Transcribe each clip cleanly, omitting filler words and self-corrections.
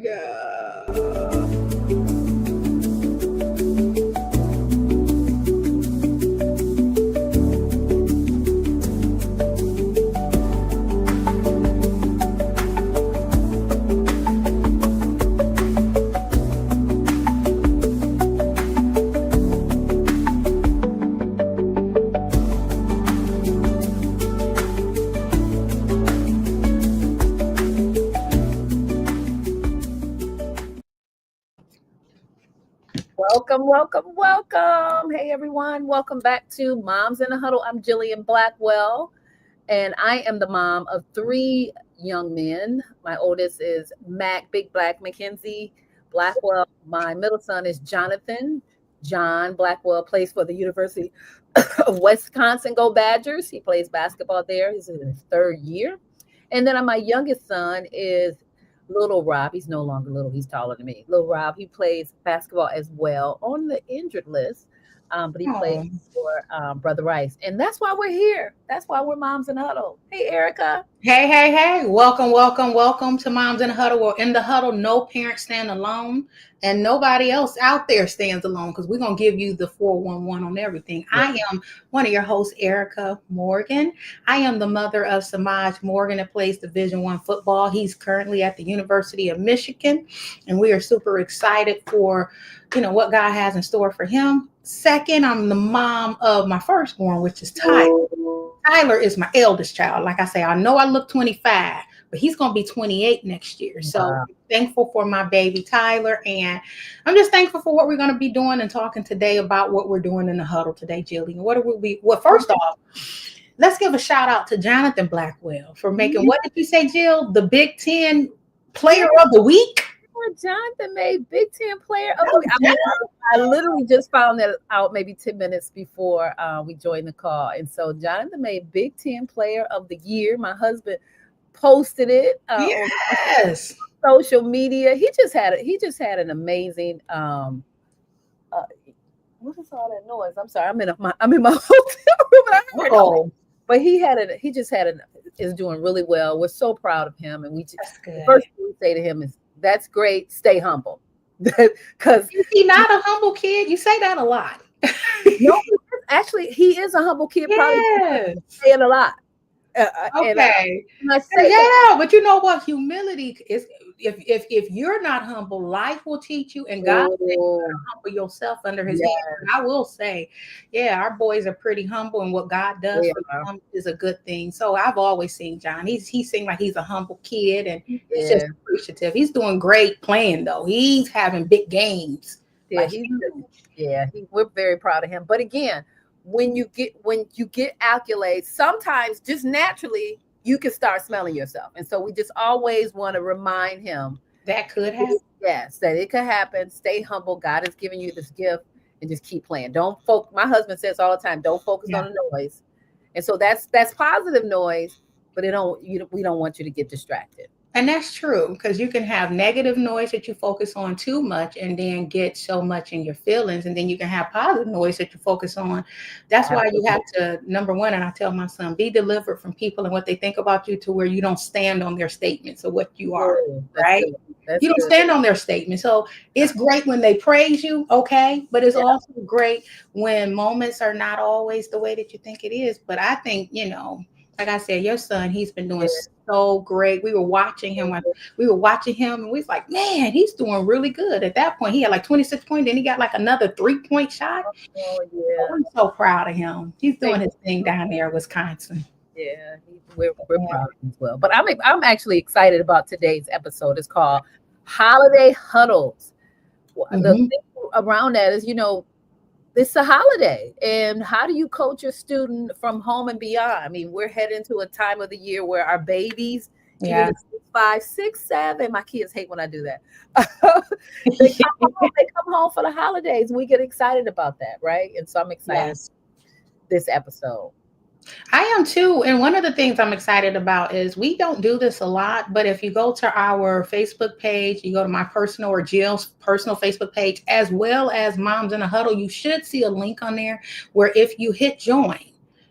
we go. Welcome. Hey, everyone. Welcome back to Moms in a Huddle. I'm Jillian Blackwell, and I am the mom of 3 young men. My oldest is Mac, Big Black Mackenzie Blackwell. My middle son is Jonathan. John Blackwell plays for the University of Wisconsin Go Badgers. He plays basketball there. He's in his 3rd year. And then my youngest son is Little Rob. He's no longer little. He's taller than me. Little Rob, he plays basketball as well on the injured list, but he plays for Brother Rice. And that's why we're here. That's why we're Moms in a Huddle. Hey, Erika. Hey. Welcome to Moms in a Huddle. We're in the huddle. No parents stand alone, and nobody else out there stands alone, because we're going to give you the 411 on everything. Yeah. I am one of your hosts, Erika Morgan. I am the mother of Samaj Morgan, that plays Division I football. He's currently at the University of Michigan, and we are super excited for, what God has in store for him. Second, I'm the mom of my firstborn, which is Tyler. Tyler is my eldest child. Like I say, I know I look 25, but he's going to be 28 next year. So I'm thankful for my baby Tyler. And I'm just thankful for what we're going to be doing and talking today about what we're doing in the huddle today, Jillian. Well, first off, let's give a shout out to Jonathan Blackwell for making, what did you say, Jill? The Big Ten Player of the Week? Jonathan made Big Ten Player of the Week. I literally just found that out maybe 10 minutes before we joined the call. And so Jonathan made Big Ten Player of the Year. My husband posted it on social media. He just had an amazing what is all that noise? I'm sorry. I'm in my hotel room. But he just is doing really well. We're so proud of him, and the first thing we say to him is, that's great. Stay humble. Because is he not a humble kid? You say that a lot. No, actually, he is a humble kid. Probably saying a lot. Okay. But you know what? Humility is. If you're not humble, life will teach you, and God said you gotta humble yourself under His hand. And I will say, our boys are pretty humble, and what God does for them is a good thing. So I've always seen John. He seems like he's a humble kid, and he's just appreciative. He's doing great playing though. He's having big games. We're very proud of him. But again, when you get accolades, sometimes just naturally you can start smelling yourself. And so we just always want to remind him that could happen. Yes, that it could happen. Stay humble. God has given you this gift, and just keep playing. Don't focus. My husband says all the time, don't focus on the noise. And so that's positive noise, but we don't want you to get distracted. And that's true, because you can have negative noise that you focus on too much and then get so much in your feelings. And then you can have positive noise that you focus on. That's why you have to, number one, and I tell my son, be delivered from people and what they think about you, to where you don't stand on their statements of what you are, right? You don't stand on their statements. So it's great when they praise you, okay? But it's also great when moments are not always the way that you think it is. But I think, like I said, your son, he's been doing so great. We were watching him, and we was like, man, he's doing really good. At that point, he had like 26 points, then he got like another 3-point shot. I'm so proud of him. He's doing his thing down there in Wisconsin. Yeah, we're proud of him as well. But I'm actually excited about today's episode. It's called Holiday Huddles. The thing around that is, it's a holiday, and how do you coach your student from home and beyond? I mean, we're heading to a time of the year where our babies, 5, 6, 7, my kids hate when I do that. They come home for the holidays, and we get excited about that, right? And so I'm excited this episode. I am too. And one of the things I'm excited about is we don't do this a lot, but if you go to our Facebook page, you go to my personal or Jill's personal Facebook page, as well as Moms in a Huddle, you should see a link on there where if you hit join,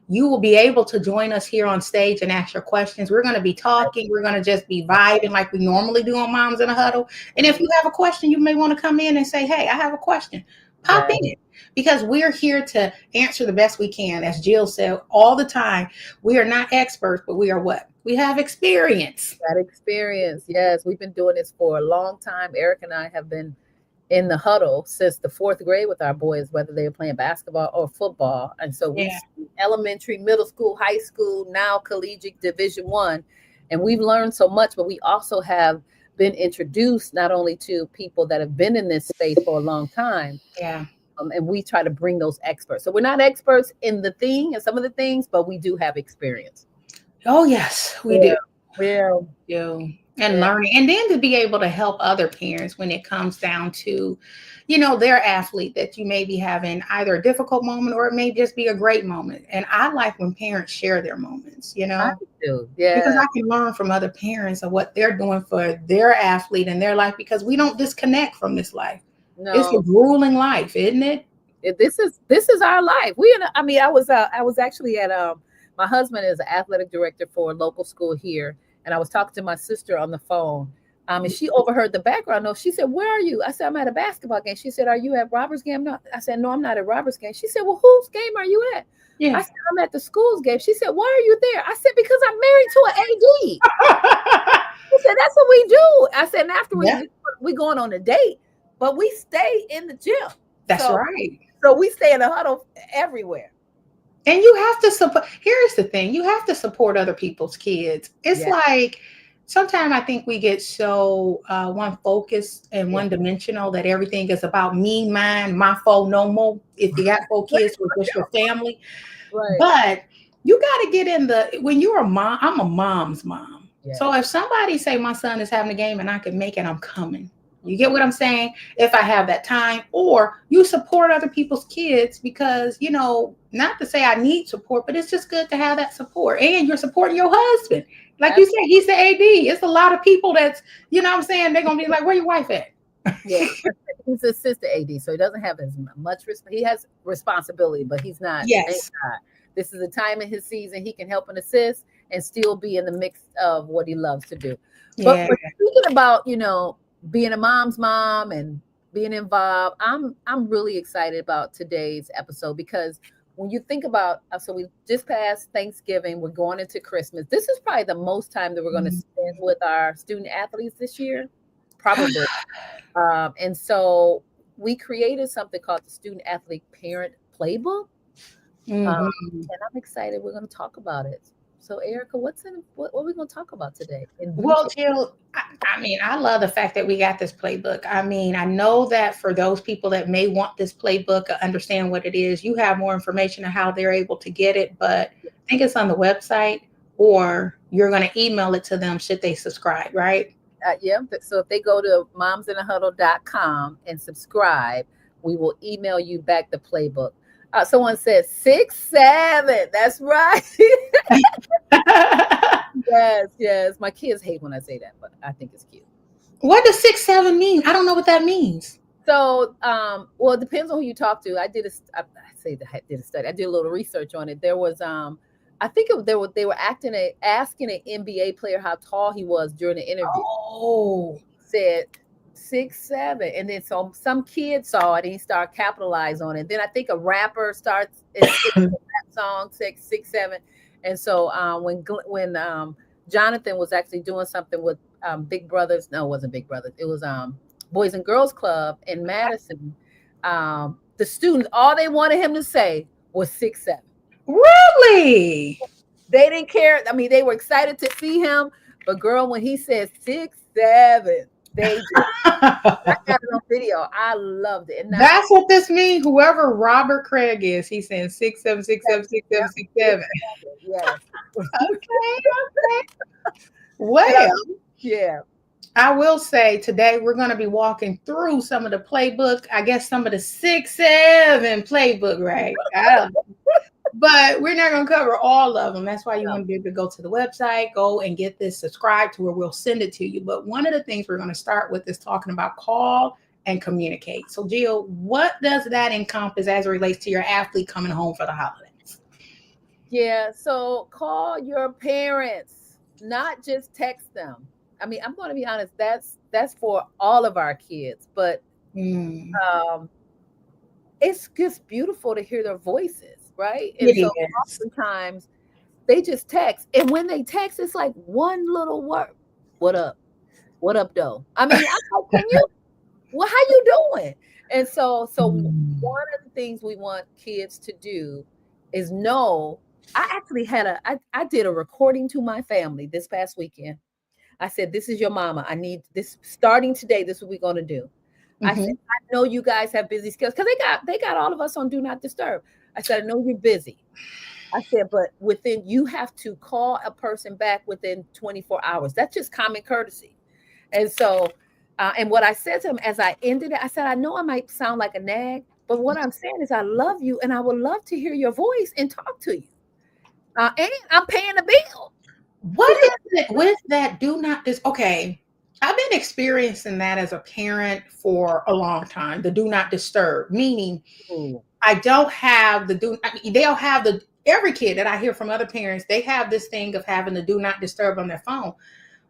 you will be able to join us here on stage and ask your questions. We're going to be talking. We're going to just be vibing like we normally do on Moms in a Huddle. And if you have a question, you may want to come in and say, hey, I have a question. Pop in, because we're here to answer the best we can. As Jill said all the time, we are not experts, but we are what? We have experience. That experience. Yes, we've been doing this for a long time. Eric and I have been in the huddle since the fourth grade with our boys, whether they were playing basketball or football. And so we see elementary, middle school, high school, now collegiate Division I. And we've learned so much, but we also have been introduced not only to people that have been in this space for a long time. Yeah. And we try to bring those experts. So we're not experts in the thing and some of the things, but we do have experience. Oh, yes, we do. Yeah. And learning, and then to be able to help other parents when it comes down to, their athlete that you may be having either a difficult moment or it may just be a great moment. And I like when parents share their moments, I do. Yeah. Because I can learn from other parents of what they're doing for their athlete and their life, because we don't disconnect from this life. No. It's a grueling life, isn't it? This is our life. I was actually at my husband is an athletic director for a local school here. And I was talking to my sister on the phone. And she overheard the background noise. She said, where are you? I said, I'm at a basketball game. She said, are you at Robert's game? No. I said, no, I'm not at Robert's game. She said, well, whose game are you at? Yeah. I said, I'm at the school's game. She said, why are you there? I said, because I'm married to an AD. She said, that's what we do. I said, and afterwards, we going on a date, but we stay in the gym. That's right. So we stay in the huddle everywhere. And you have to support. Here's the thing. You have to support other people's kids. It's like sometimes I think we get so one focused and one dimensional that everything is about me, mine, my foe, no more. If you got 4 kids or just your family. Right. But you got to get in when you're a mom, I'm a mom's mom. Yeah. So if somebody say my son is having a game and I can make it, I'm coming. You get what I'm saying? If I have that time, or you support other people's kids, because, not to say I need support, but it's just good to have that support. And you're supporting your husband. Like you said, he's the AD. It's a lot of people that's, what I'm saying? They're going to be like, where your wife at? Yeah, he's assistant AD, so he doesn't have as much. He has responsibility, but he's not. Yes. This is a time in his season he can help and assist and still be in the mix of what he loves to do. But speaking about, being a mom's mom and being involved, I'm really excited about today's episode, because when you think about, so we just passed Thanksgiving, we're going into Christmas. This is probably the most time that we're going to spend with our student athletes this year, probably. And so we created something called the Student Athlete Parent Playbook. And I'm excited. We're going to talk about it. So, Erika, what are we going to talk about today? Well, Jill, I love the fact that we got this playbook. I know that for those people that may want this playbook, understand what it is, you have more information on how they're able to get it, but I think it's on the website, or you're going to email it to them should they subscribe, right? Yeah. So if they go to momsinahuddle.com and subscribe, we will email you back the playbook. Someone said 6'7". That's right. Yes. My kids hate when I say that, but I think it's cute. What does 6'7" mean? I don't know what that means. So, well, it depends on who you talk to. I did a study. I did a little research on it. There was, I think they were asking an NBA player how tall he was during the interview. Oh, said 6'7", and then some kid saw it and he started capitalizing on it. Then I think a rapper starts a rap song 6'7", and so when Jonathan was actually doing something with Big Brothers, no, it wasn't Big Brothers, it was Boys and Girls Club in Madison. The students, all they wanted him to say was 6'7". Really? They didn't care. They were excited to see him, but girl, when he said 6'7", they did. I got it on video. I loved it. That's what this means. Whoever Robert Craig is, he's saying 6'7", 6'7", 6'7", 6'7". Yes. Okay. Well, yeah. I will say today we're going to be walking through some of the playbook. I guess some of the 6'7" playbook, right? But we're not going to cover all of them. That's why you want to be able to go to the website, go and get this subscribed to where we'll send it to you. But one of the things we're going to start with is talking about call and communicate. So, Jill, what does that encompass as it relates to your athlete coming home for the holidays? Yeah, so call your parents, not just text them. I mean, I'm going to be honest, that's for all of our kids, but Mm, um it's just beautiful to hear their voices, right? And it so is. oftentimes they just text, and when they text, it's like one little word. What up? What up, though? I mean, I'm like, can you? Well, how you doing? And so Mm, one of the things we want kids to do is know. I actually had I did a recording to my family this past weekend. I said, "This is your mama. I need this starting today. This is what we're gonna do." I said, mhm. "I know you guys have busy schedules because they got all of us on Do Not Disturb." I said, "I know you're busy." I said, "But within you have to call a person back within 24 hours. That's just common courtesy." And so, and what I said to him as I ended it, I said, "I know I might sound like a nag, but what I'm saying is I love you and I would love to hear your voice and talk to you. And I'm paying the bill." What is it with that do not dis okay, I've been experiencing that as a parent for a long time, the do not disturb, meaning Ooh. I don't have the do I mean, they'll have the every kid that I hear from other parents, they have this thing of having the do not disturb on their phone.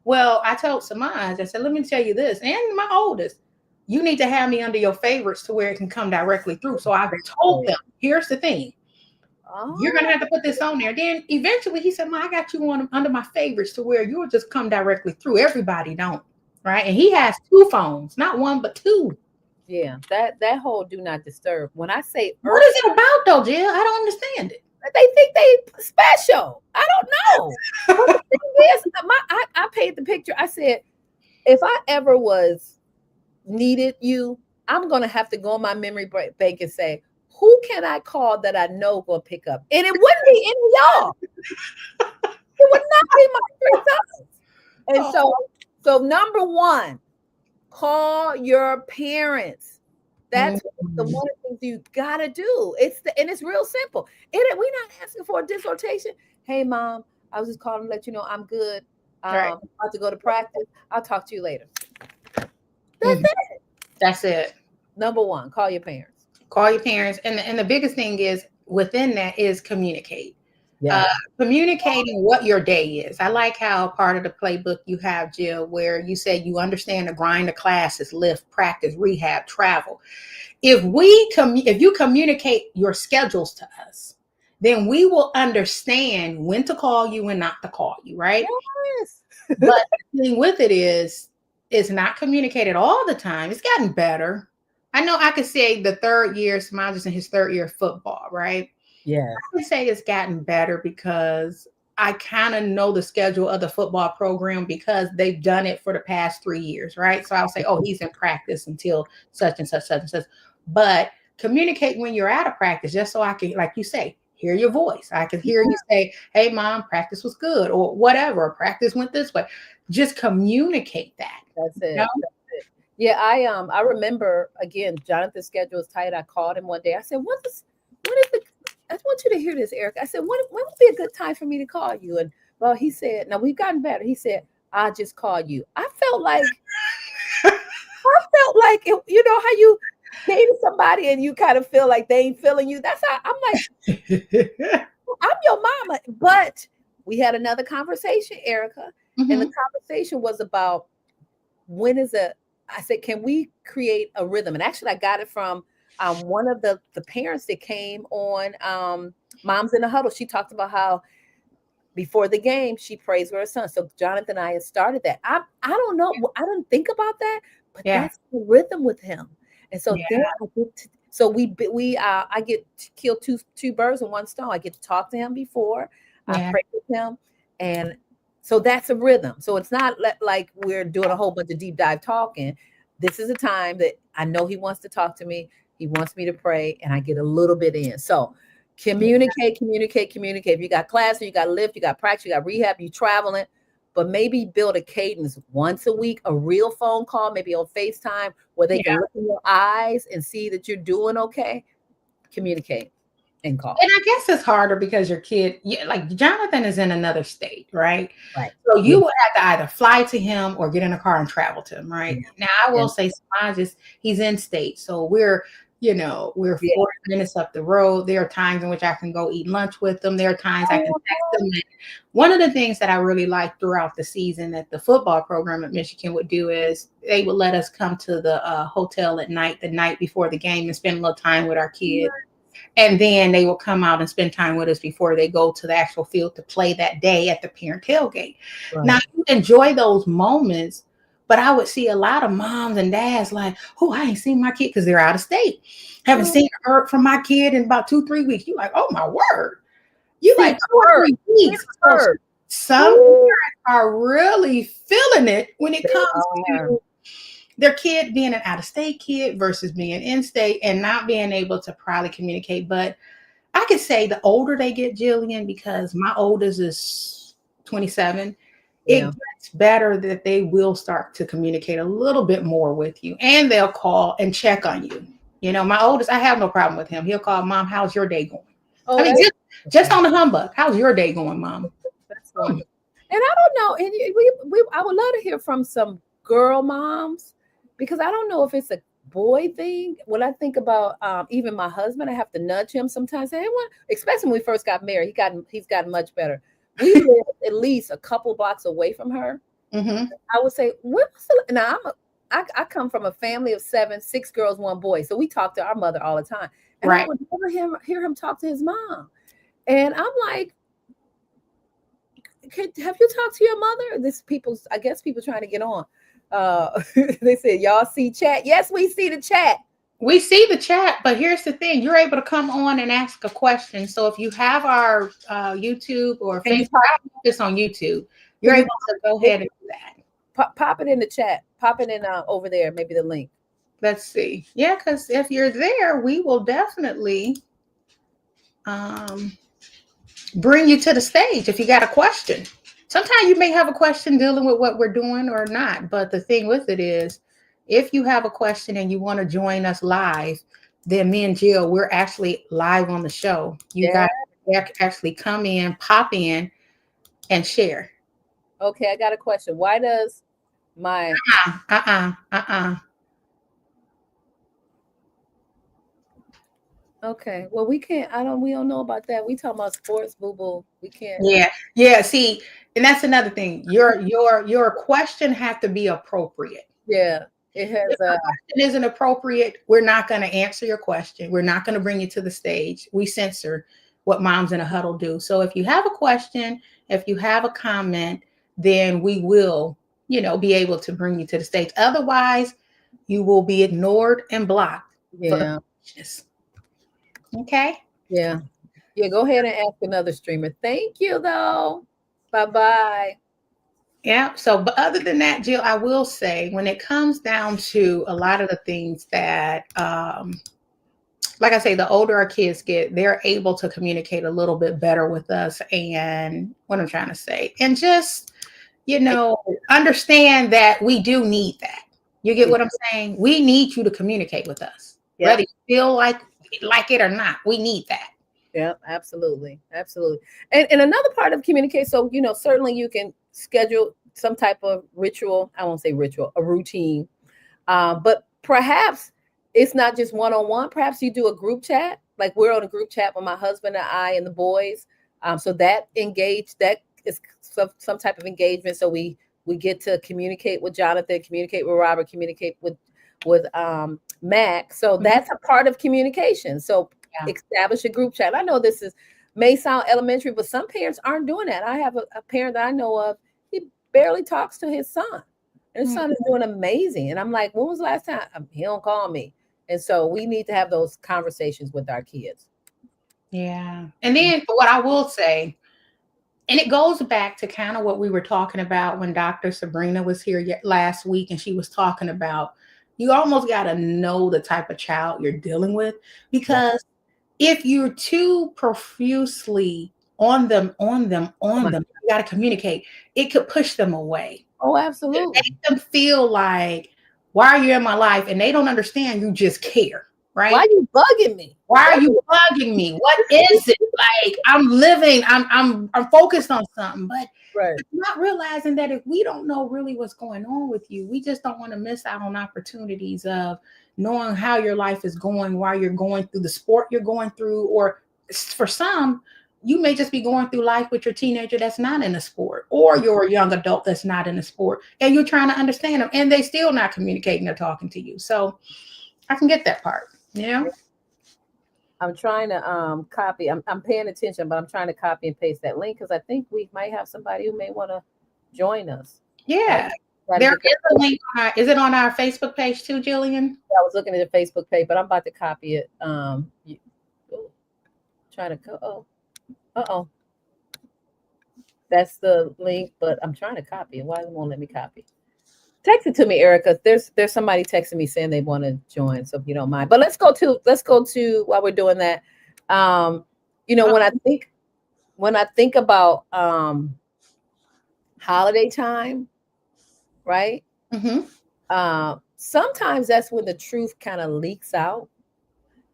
Well, I told Samaj, I said, let me tell you this, and my oldest, you need to have me under your favorites to where it can come directly through. So I've told them, here's the thing. You're gonna Oh, have to put this on there. Then eventually he said, "Ma, I got you on under my favorites to where you'll just come directly through. Everybody don't, right?" And he has two phones, not one but two. yeah, that whole do not disturb. When I say What is urgent, it about though, Jill? I don't understand it. they think they special. I don't know. But the thing is, I paid the picture. I said, if I ever was needed you, I'm gonna have to go on my memory bank and say, who can I call that I know gonna pick up? And it wouldn't be any of y'all. It would not be my three sons. And so, Oh. so number one, call your parents. Mm. That's the one of the things you gotta do. And it's real simple. We're not asking for a dissertation. Hey mom, I was just calling to let you know I'm good. Right. I'm about to go to practice. I'll talk to you later. That's Mhm. it. That's it. Number one, call your parents. Call your parents, and the biggest thing is within that is communicate. Uh, Yes. Communicating what your day is. I like how part of the playbook you have, Jill, where you say you understand the grind of classes, lift, practice, rehab, travel. If you communicate your schedules to us, then we will understand when to call you and not to call you, right? Yes. But the thing with it is, it's not communicated all the time. It's gotten better. I know I could say the third year, Smiles is in his third year of football, right? Yes. I would say it's gotten better because I kind of know the schedule of the football program because they've done it for the past 3 years, right? So I'll say, oh, he's in practice until such and such, such and such. But communicate when you're out of practice, just so I can, like you say, hear your voice. I can hear you say, hey, mom, practice was good, or whatever, practice went this way. Just communicate that. That's You know? it. That's it. Yeah, I remember again, Jonathan's schedule was tight. I called him one day. I said, what is the I want you to hear this, Eric. I said, when would be a good time for me to call you? And well, he said, now we've gotten better. He said, I'll just call you. You know how you dated somebody and you kind of feel like they ain't feeling you. That's how I'm like, I'm your mama. But we had another conversation, Erica, and the Mhm. conversation was about when is a I said, can we create a rhythm? And actually I got it from one of the parents that came on Moms in the Huddle. She talked about how before the game she prays for her son. So Jonathan and I had started that. I don't know. I didn't think about that, but Yeah. that's the rhythm with him. And so Yeah. then I get to, so we I get to kill two birds with one stone. I get to talk to him before I Yeah. pray with him, and so that's a rhythm. So it's not like we're doing a whole bunch of deep dive talking. This is a time that I know he wants to talk to me. He wants me to pray, and I get a little bit in. So communicate, communicate, communicate. If you got class, you got lift, you got practice, you got rehab, you traveling, but maybe build a cadence once a week, a real phone call, maybe on FaceTime, where they Yeah. can look in your eyes and see that you're doing okay. Communicate and call. And I guess it's harder because your kid, yeah, like Jonathan is in another state, right? Right. So Yeah. you would have to either fly to him or get in a car and travel to him, right? Yeah. Now I Yeah. will say Samaj is he's in state, so we're we're Yeah. 40 minutes up the road. There are times in which I can go eat lunch with them. There are times I can text them. And one of the things that I really liked throughout the season that the football program at Michigan would do is they would let us come to the hotel at night, the night before the game, and spend a little time with our kids. And then they will come out and spend time with us before they go to the actual field to play that day at the parent tailgate. Right. Now, you enjoy those moments, but I would see a lot of moms and dads like, oh, I ain't seen my kid because they're out of state. Haven't seen her from my kid in about 2-3 weeks. You like, oh my word. You like 2 or 3 weeks. So some parents are really feeling it when it comes to their kid being an out-of-state kid versus being in-state and not being able to probably communicate. But I could say the older they get, Jillian, because my oldest is 27, it gets better that they will start to communicate a little bit more with you. And they'll call and check on you. My oldest, I have no problem with him. He'll call, Mom, how's your day going? I mean, just on the humbug. How's your day going, Mom? That's wonderful. And I don't know. And I would love to hear from some girl moms, because I don't know if it's a boy thing. When I think about even my husband, I have to nudge him sometimes. Say, hey, especially when we first got married, he's gotten much better. We live at least a couple blocks away from her. Mm-hmm. I would say, now I come from a family of 6 girls, 1 boy. So we talk to our mother all the time. And I would never hear him talk to his mom. And I'm like, have you talked to your mother? I guess people trying to get on. They said, y'all see chat? Yes, we see the chat. We see the chat, but here's the thing. You're able to come on and ask a question. So if you have our YouTube or Facebook, it's on YouTube. You're able to go ahead and do that. Pop it in the chat. Pop it in over there, maybe the link. Let's see. Yeah, because if you're there, we will definitely bring you to the stage if you got a question. Sometimes you may have a question dealing with what we're doing or not. But the thing with it is, if you have a question and you want to join us live, then me and Jill, we're actually live on the show. You guys actually come in, pop in, and share. Okay, I got a question. Why does my Okay, well, we don't know about that. We talking about sports, boo-boo. We can't. Yeah. See, and that's another thing. Your question have to be appropriate. Yeah, it has. If the question isn't appropriate, we're not going to answer your question. We're not going to bring you to the stage. We censor what Moms in a Huddle do. So if you have a question, if you have a comment, then we will, be able to bring you to the stage. Otherwise, you will be ignored and blocked. Yeah. Okay. Yeah. Go ahead and ask another streamer. Thank you, though. Bye-bye. Yeah. So, but other than that, Jill, I will say when it comes down to a lot of the things that, like I say, the older our kids get, they're able to communicate a little bit better with us. And what I'm trying to say, and just, understand that we do need that. You get what I'm saying? We need you to communicate with us, whether you feel like it or not. We need that. Yeah, absolutely. And another part of communication, so certainly you can schedule some type of ritual. I won't say ritual, a routine, but perhaps it's not just one-on-one. Perhaps you do a group chat. Like we're on a group chat with my husband and I and the boys. So that is some type of engagement. So we get to communicate with Jonathan, communicate with Robert, communicate with Mac. So that's a part of communication. So establish a group chat. I know this may sound elementary, but some parents aren't doing that. I have a parent that I know of. He barely talks to his son. And his son is doing amazing. And I'm like, when was the last time? He don't call me. And so we need to have those conversations with our kids. Yeah. And then what I will say, and it goes back to kind of what we were talking about when Dr. Sabrina was here last week, and she was talking about you almost got to know the type of child you're dealing with, because if you're too profusely on them, you got to communicate. It could push them away. Oh, absolutely. It makes them feel like, why are you in my life? And they don't understand you just care, right? Why are you bugging me? Why are you bugging me? What is it? Like I'm living, I'm focused on something, but Right. Not realizing that if we don't know really what's going on with you, we just don't want to miss out on opportunities of knowing how your life is going while you're going through the sport you're going through, or for some, you may just be going through life with your teenager that's not in a sport, or your young adult that's not in a sport, and you're trying to understand them and they still not communicating or talking to you. So I can get that part, you know? I'm trying to copy. I'm paying attention, but I'm trying to copy and paste that link because I think we might have somebody who may want to join us. Yeah. There is a link on our, is it on our Facebook page too, Jillian? I was looking at the Facebook page, but I'm about to copy it. Trying to oh. That's the link, but I'm trying to copy it. Why won't let me copy? Text it to me, Erika. There's somebody texting me saying they want to join, so if you don't mind. But let's go to while we're doing that. When I think about holiday time, right? Sometimes that's when the truth kind of leaks out.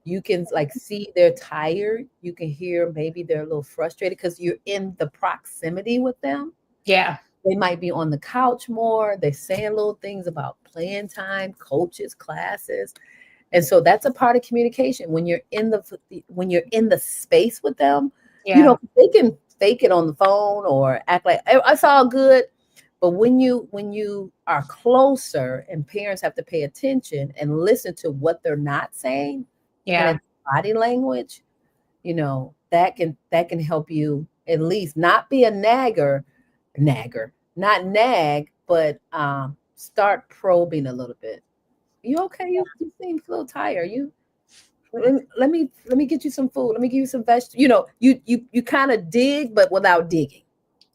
You can like see they're tired. You can hear maybe they're a little frustrated because you're in the proximity with them. Yeah. They might be on the couch more. They're saying little things about playing time, coaches, classes. And so that's a part of communication. When you're in the space with them, they can fake it on the phone or act like it's all good. But when you are closer and parents have to pay attention and listen to what they're not saying, and body language, that can help you at least not be a not nag, but start probing a little bit. You okay? You seem a little tired. Let me get you some food. Let me give you some vegetables. You kind of dig, but without digging.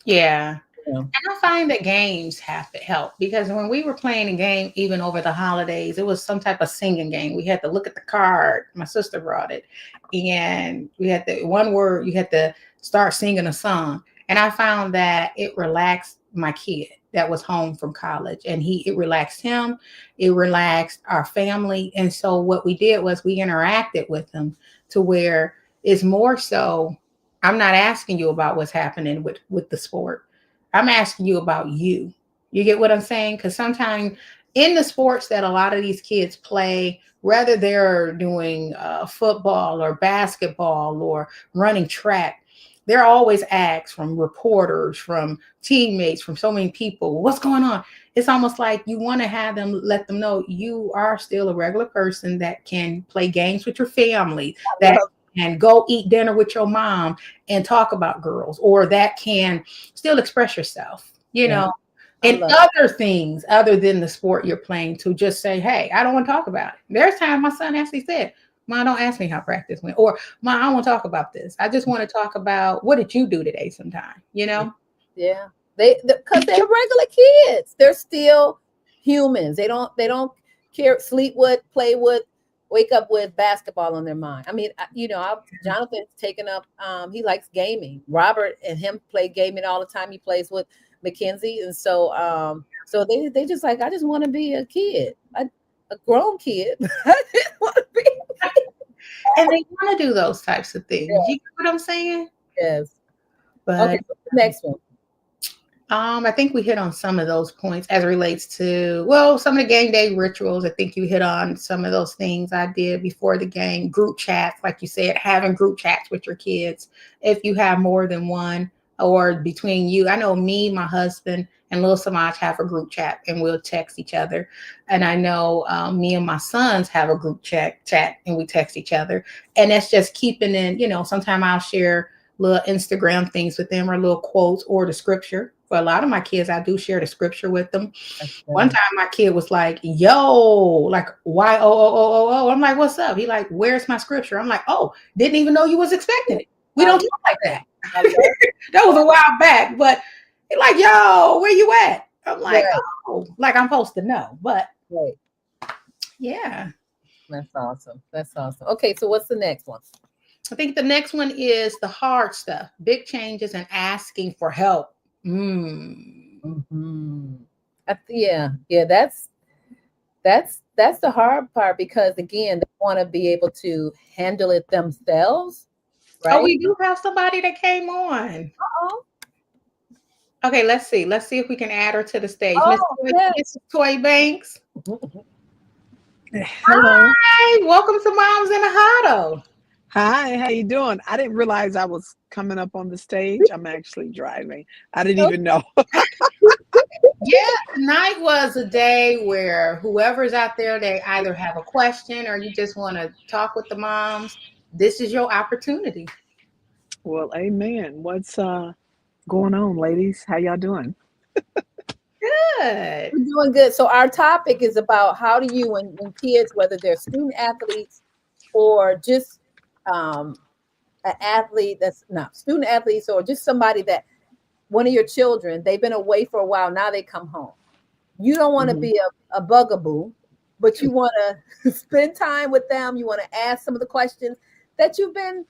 Yeah. And I find that games have to help, because when we were playing a game, even over the holidays, it was some type of singing game. We had to look at the card. My sister brought it, and we had the one word. You had to start singing a song, and I found that it relaxed my kid that was home from college, and it relaxed him. It relaxed our family, and so what we did was we interacted with them to where it's more so. I'm not asking you about what's happening with the sport. I'm asking you about you. You get what I'm saying? Because sometimes in the sports that a lot of these kids play, whether they're doing football or basketball or running track, they're always asked from reporters, from teammates, from so many people, what's going on? It's almost like you want to have them, let them know you are still a regular person that can play games with your family, that and go eat dinner with your mom and talk about girls, or that can still express yourself, and other things other than the sport you're playing, to just say, hey, I don't want to talk about it. There's time my son actually said, Mom, don't ask me how practice went, or Mom, I don't want to talk about this. I just want to talk about what did you do today sometime, Yeah. Because they're regular kids. They're still humans. They don't care, sleep with, play with, wake up with basketball on their mind. I mean, Jonathan's taken up, he likes gaming. Robert and him play gaming all the time. He plays with Mackenzie. And so they just like, I just want to be a kid, a grown kid. I just want to be and they want to do those types of things. You know what I'm saying? Yes. But okay, next one. I think we hit on some of those points as it relates to, some of the game day rituals. I think you hit on some of those things I did before the game. Group chats, like you said, having group chats with your kids. If you have more than one, or between you, I know me, my husband, and Lil Samaj have a group chat, and we'll text each other. And I know me and my sons have a group chat, and we text each other. And that's just keeping in, sometimes I'll share little Instagram things with them, or little quotes, or the scripture. For a lot of my kids, I do share the scripture with them. One time my kid was like, yo, like, why, oh. I'm like, what's up? He like, where's my scripture? I'm like, oh, didn't even know you was expecting it. We don't talk like that. That was a while back, but he like, yo, where you at? I'm like, oh, like I'm supposed to know. But yeah. That's awesome. Okay, so what's the next one? I think the next one is the hard stuff, big changes and asking for help. Mm-hmm. Yeah, that's the hard part, because again, they want to be able to handle it themselves, right? Oh, we do have somebody that came on. Uh-oh. Okay, let's see. Let's see if we can add her to the stage. Oh, yes. Mrs. Toy Banks. Hello. Hi, welcome to Moms in the Huddle. Hi, how you doing? I didn't realize I was coming up on the stage. I'm actually driving. I didn't even know. Yeah, tonight was a day where whoever's out there, they either have a question or you just want to talk with the moms. This is your opportunity. Well, amen. What's going on, ladies? How y'all doing? Good. We're doing good. So our topic is about how do you, when kids, whether they're student athletes or just an athlete that's not student athletes or just somebody that one of your children, they've been away for a while, now they come home. You don't want to Hmm. be a bugaboo, but you want to spend time with them. You want to ask some of the questions that you've been,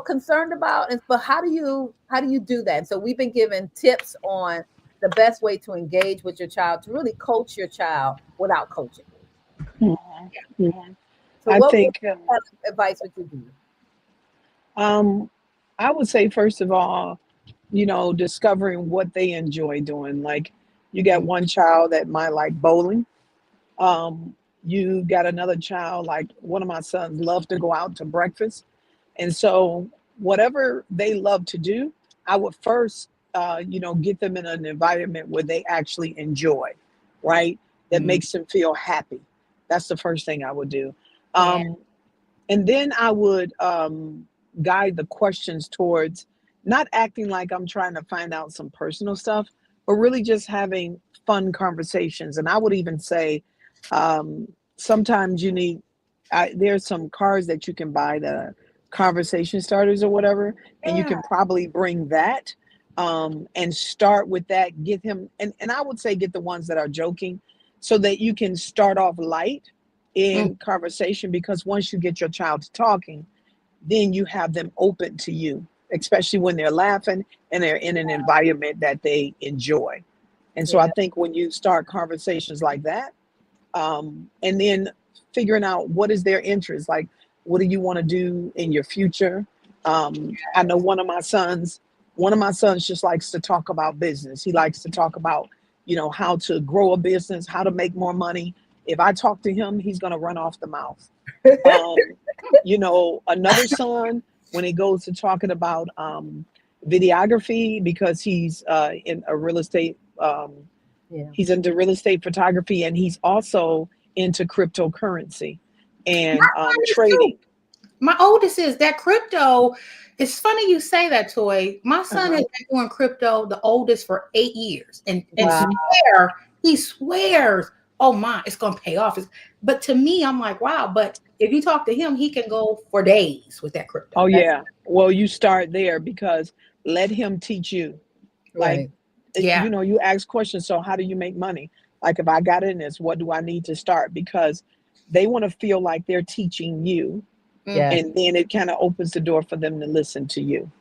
concerned about. And but how do you do that? And so we've been given tips on the best way to engage with your child to really coach your child without coaching. Hmm. Hmm. So I what think kind of advice would you give? um, I would say first of all, discovering what they enjoy doing. Like you got Mhm. one child that might like bowling. You got another child, like one of my sons love to go out to breakfast. And so whatever they love to do, I would first, get them in an environment where they actually enjoy, right? That Mm, makes them feel happy. That's the first thing I would do. yeah. Um, and then I would guide the questions towards not acting like I'm trying to find out some personal stuff, but really just having fun conversations. And I would even say sometimes you need, there's some cards that you can buy, the conversation starters or whatever, and you Yeah. can probably bring that and start with that. Get him, and I would say get the ones that are joking so that you can start off light Mm, in conversation, because once you get your child to talking, then you have them open to you, especially when they're laughing and they're in an environment that they enjoy. And so I Yeah. think when you start conversations like that, and then figuring out what is their interest, like what do you want to do in your future. I know one of my sons just likes to talk about business. He likes to talk about how to grow a business, how to make more money. If I talk to him, he's going to run off the mouth. um, Another son, when it goes to talking about videography, because Yeah. he's into real estate photography, and he's also into cryptocurrency and Mine is too. trading. My oldest is that crypto. It's funny you say that, Toy. My son Uh-huh. has been doing crypto, the oldest, for 8 years, and Hmm. he swears, oh my, it's gonna pay off. But to me, I'm like, wow. But if you talk to him, he can go for days with that crypto. Oh That's yeah. Well, you start there, because let him teach you. Like, Right. yeah, you ask questions. So how do you make money? Like, if I got in this, what do I need to start? Because they want to feel like they're teaching you, mm, Yes. and then it kind of opens the door for them to listen to you.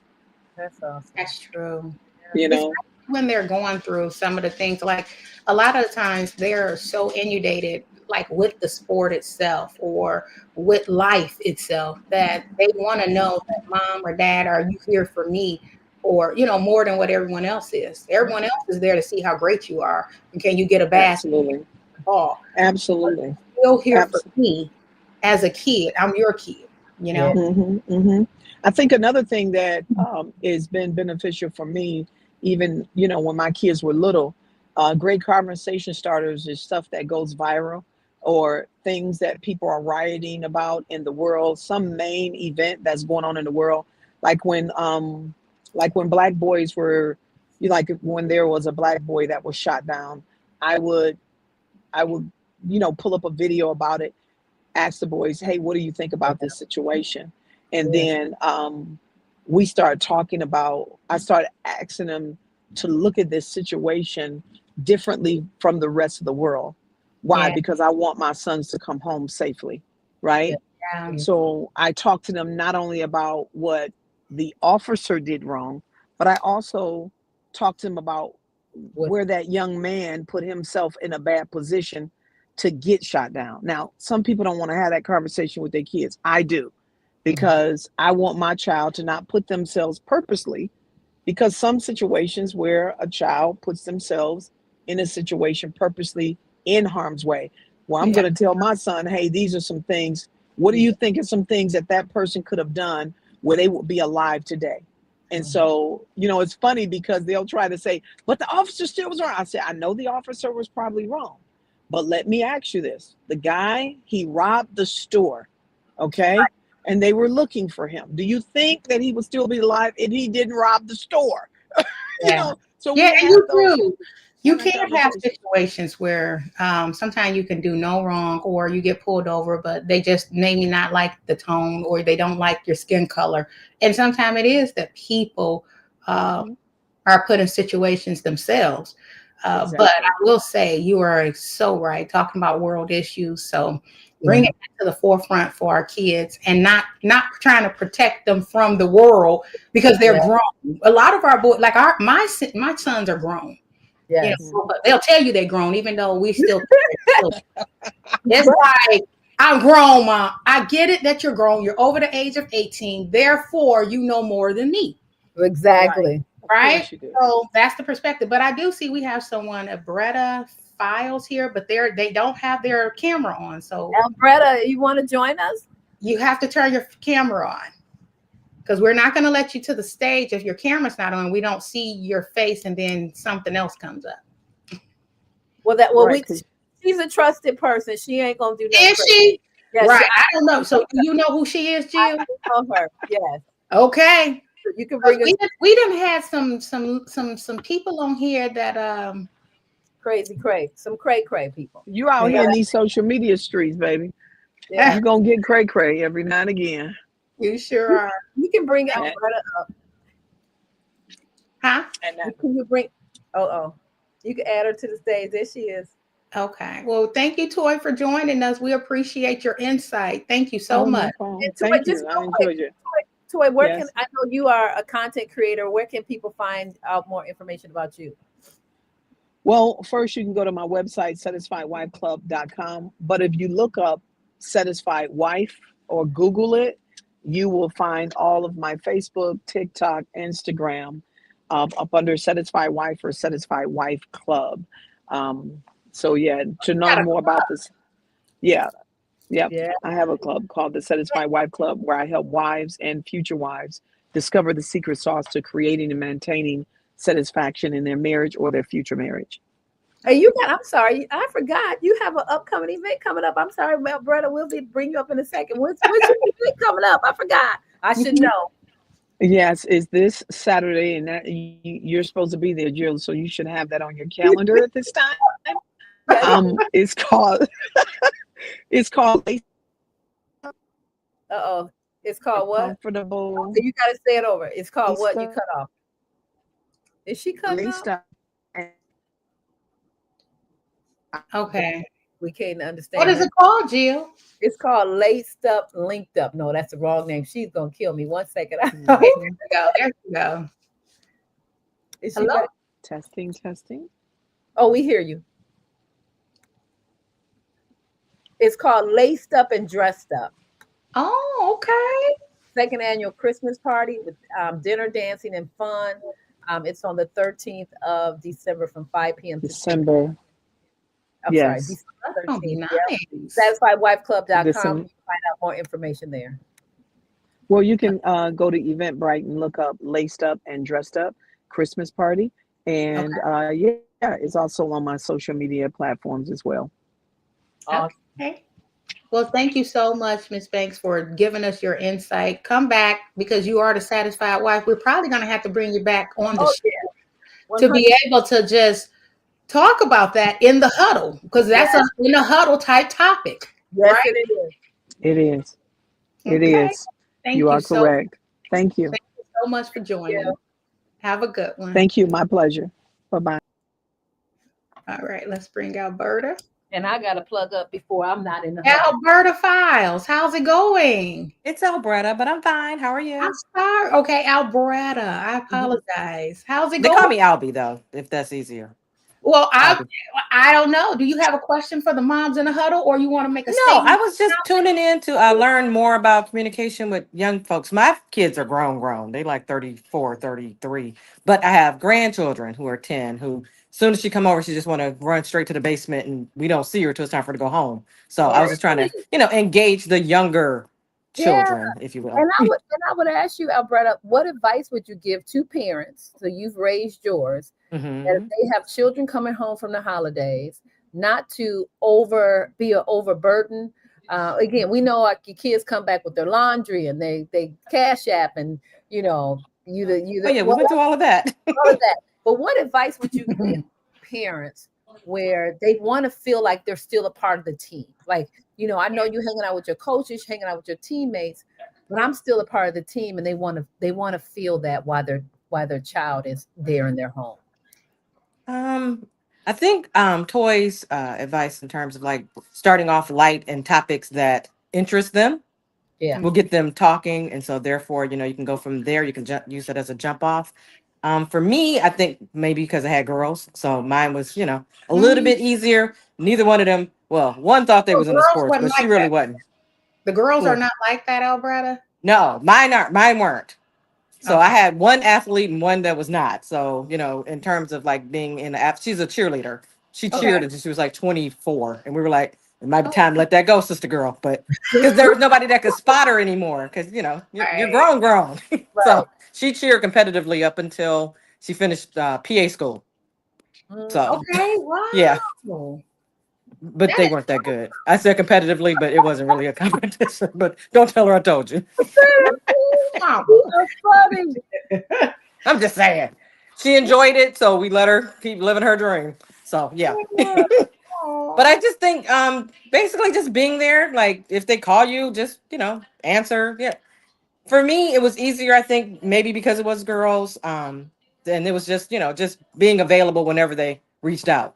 That's awesome. that's true. You It's know. when they're going through some of the things, like a lot of the times they're so inundated, like with the sport itself or with life itself, that they want to know that mom or dad, are you here for me? Or, more than what everyone else is. Everyone else is there to see how great you are and can you get a basket Absolutely. ball. But Absolutely. you're still here for Absolutely. me as a kid. I'm your kid, you Yeah. know? Hmm. Hmm. I think another thing that has been beneficial for me, even when my kids were little, great conversation starters is stuff that goes viral, or things that people are rioting about in the world, some main event that's going on in the world, like when black boys were, like when there was a black boy that was shot down. I would i would pull up a video about it, ask the boys, hey, what do you think about this situation? And Yeah. then I started asking them to look at this situation differently from the rest of the world. Why? Yeah. Because I want my sons to come home safely, Yeah. right? Yeah. Yeah. So I talked to them not only about what the officer did wrong, but I also talked to them about What? where that young man put himself in a bad position to get shot down. Now, some people don't want to have that conversation with their kids. I do, Mhm. because I want my child to not put themselves purposely because some situations where a child puts themselves in a situation purposely in harm's way. Well, I'm Yeah. going to tell my son, hey, these are some things. What do you think are some things that that person could have done where they would be alive today? And so, it's funny because they'll try to say, but the officer still was wrong. I said, I know the officer was probably wrong, but let me ask you this. The guy, he robbed the store, okay? And they were looking for him. Do you think that he would still be alive if he didn't rob the store? Yeah. So Yeah, we and have you those do. You kind of can have conversations. situations where sometimes you can do no wrong or you get pulled over, but they just maybe not like the tone or they don't like your skin color. And sometimes it is that people are put in situations themselves. But Exactly. I will say you are so right talking about world issues. So bring Yeah. it to the forefront for our kids and not trying to protect them from the world because they're Yeah. grown. A lot of our boys, like my sons are grown. Yes. But they'll tell you they're grown, even though we still. It's like, I'm grown, Mom. I get it that you're grown. You're over the age of 18. Therefore, you know more than me. Exactly. Of Right? course you do. So that's the perspective. But I do see we have someone, Bretta Files here, but they don't have their camera on. So Alberta, you want to join us? you have to turn your camera on. Because we're not going to let you to the stage if your camera's not on. We don't see your face and then something else comes up. Right. She's a trusted person. She ain't gonna do nothing Is crazy. she? Yes, Right. I don't know. So do you know who she is, Jill? I know her. Yes. Okay. You can bring us We done had some people on here that some cray people. You out here in these social media streets, baby. Yeah. You're going to get cray every now and again. you sure are. You can bring And, Alberta up. Huh? and that, Can you bring you can add her to the stage. There she is. Okay. Well, thank you, Toy, for joining us. We appreciate your insight. Thank you so oh, no much. problem. And Toy, Thank just you. I real quick, enjoyed it. Toy, where can Yes. I know you are a content creator? Where can people find out more information about you? Well, first you can go to my website, satisfiedwifeclub.com. But if you look up Satisfied Wife or Google it, you will find all of my Facebook, TikTok, Instagram up under Satisfied Wife or Satisfied Wife Club. So yeah, to know more about this, yeah, yep. Yeah. I have a club called the Satisfied Wife Club where I help wives and future wives discover the secret sauce to creating and maintaining satisfaction in their marriage or their future marriage. Hey, I'm sorry, I forgot. You have an upcoming event coming up. I'm sorry, Alberta. We'll bring you up in a second. What's your event coming up? I forgot. I should know. Yes, is this Saturday, and that you're supposed to be there, Jill. So you should have that on your calendar at this time. Yes. It's called it's called Uh-oh. It's called what? Comfortable. You got to say it over. It's called what? You Laced cut off. Is she cutting off? up. Okay. We can't understand. What is it called, Jill? It's called Laced Up, Linked Up. No, that's the wrong name. She's gonna kill me. 1 second. Okay, there you go. There you go. Is she Hello? back? Testing. Oh, we hear you. It's called Laced Up and Dressed Up. Oh, okay. Second annual Christmas party with dinner, dancing, and fun. It's on the 13th of December from 5 p.m. to 10. December. I'm sorry, Yes. December Oh, 13th. nice. Yeah. SatisfiedWifeClub.com. You December. can find out more information there. Well, you can go to Eventbrite and look up Laced Up and Dressed Up Christmas Party. And yeah, it's also on my social media platforms as well. Okay. Well, thank you so much, Ms. Banks, for giving us your insight. Come back because you are the satisfied wife. We're probably going to have to bring you back on the show to be able to just talk about that in the huddle because that's in a huddle type topic. Yes, right? it is. It is. It Okay. is. Thank You are correct. Thank you. Thank you so much for joining. Have a good one. Thank you. My pleasure. Bye-bye. All right, let's bring Alberta. And I got to plug up before I'm not in the Alberta Files. How's it going? It's Alberta, but I'm fine. How are you? I'm sorry. Okay, Alberta. I apologize. How's it They going? call me Albie, though, if that's easier. Well, I don't know. Do you have a question for the moms in the huddle, or you want to make a No, statement? I was just tuning in to learn more about communication with young folks. My kids are grown. They like 34, 33. But I have grandchildren who are 10 who, as soon as she come over, she just want to run straight to the basement and we don't see her till it's time for her to go home. So I was just trying to, engage the younger children, if you will. And I would ask you, Alberta, what advice would you give to parents? So you've raised yours, and if they have children coming home from the holidays, not to be an overburden. Again, we know like your kids come back with their laundry and they cash app and you Oh yeah, we went through all of that. But what advice would you give parents where they want to feel like they're still a part of the team? Like, I know you're hanging out with your coaches, hanging out with your teammates, but I'm still a part of the team, and they want to feel that while their child is there in their home. I think Toy's advice in terms of like starting off light and topics that interest them. Yeah, will get them talking, and so therefore, you can go from there. You can use it as a jump off. For me, I think maybe because I had girls, so mine was, a little bit easier. Neither one of them. Well, one thought they was in the sports, but she really wasn't. The girls are not like that, Alberta? No, mine aren't. Mine weren't. So I had one athlete and one that was not. So, in terms of like being in the she's a cheerleader. She cheered until she was like 24. And we were like, it might be time to let that go, sister girl. But because there was nobody that could spot her anymore. Because, you're grown. So she cheered competitively up until she finished PA school. So, wow. Yeah. But they weren't that good. I said competitively, but it wasn't really a competition. But don't tell her I told you. That's funny. I'm just saying. She enjoyed it, so we let her keep living her dream. So yeah. But I just think basically just being there, like if they call you, just answer. Yeah. For me, it was easier, I think, maybe because it was girls. And it was just, just being available whenever they reached out.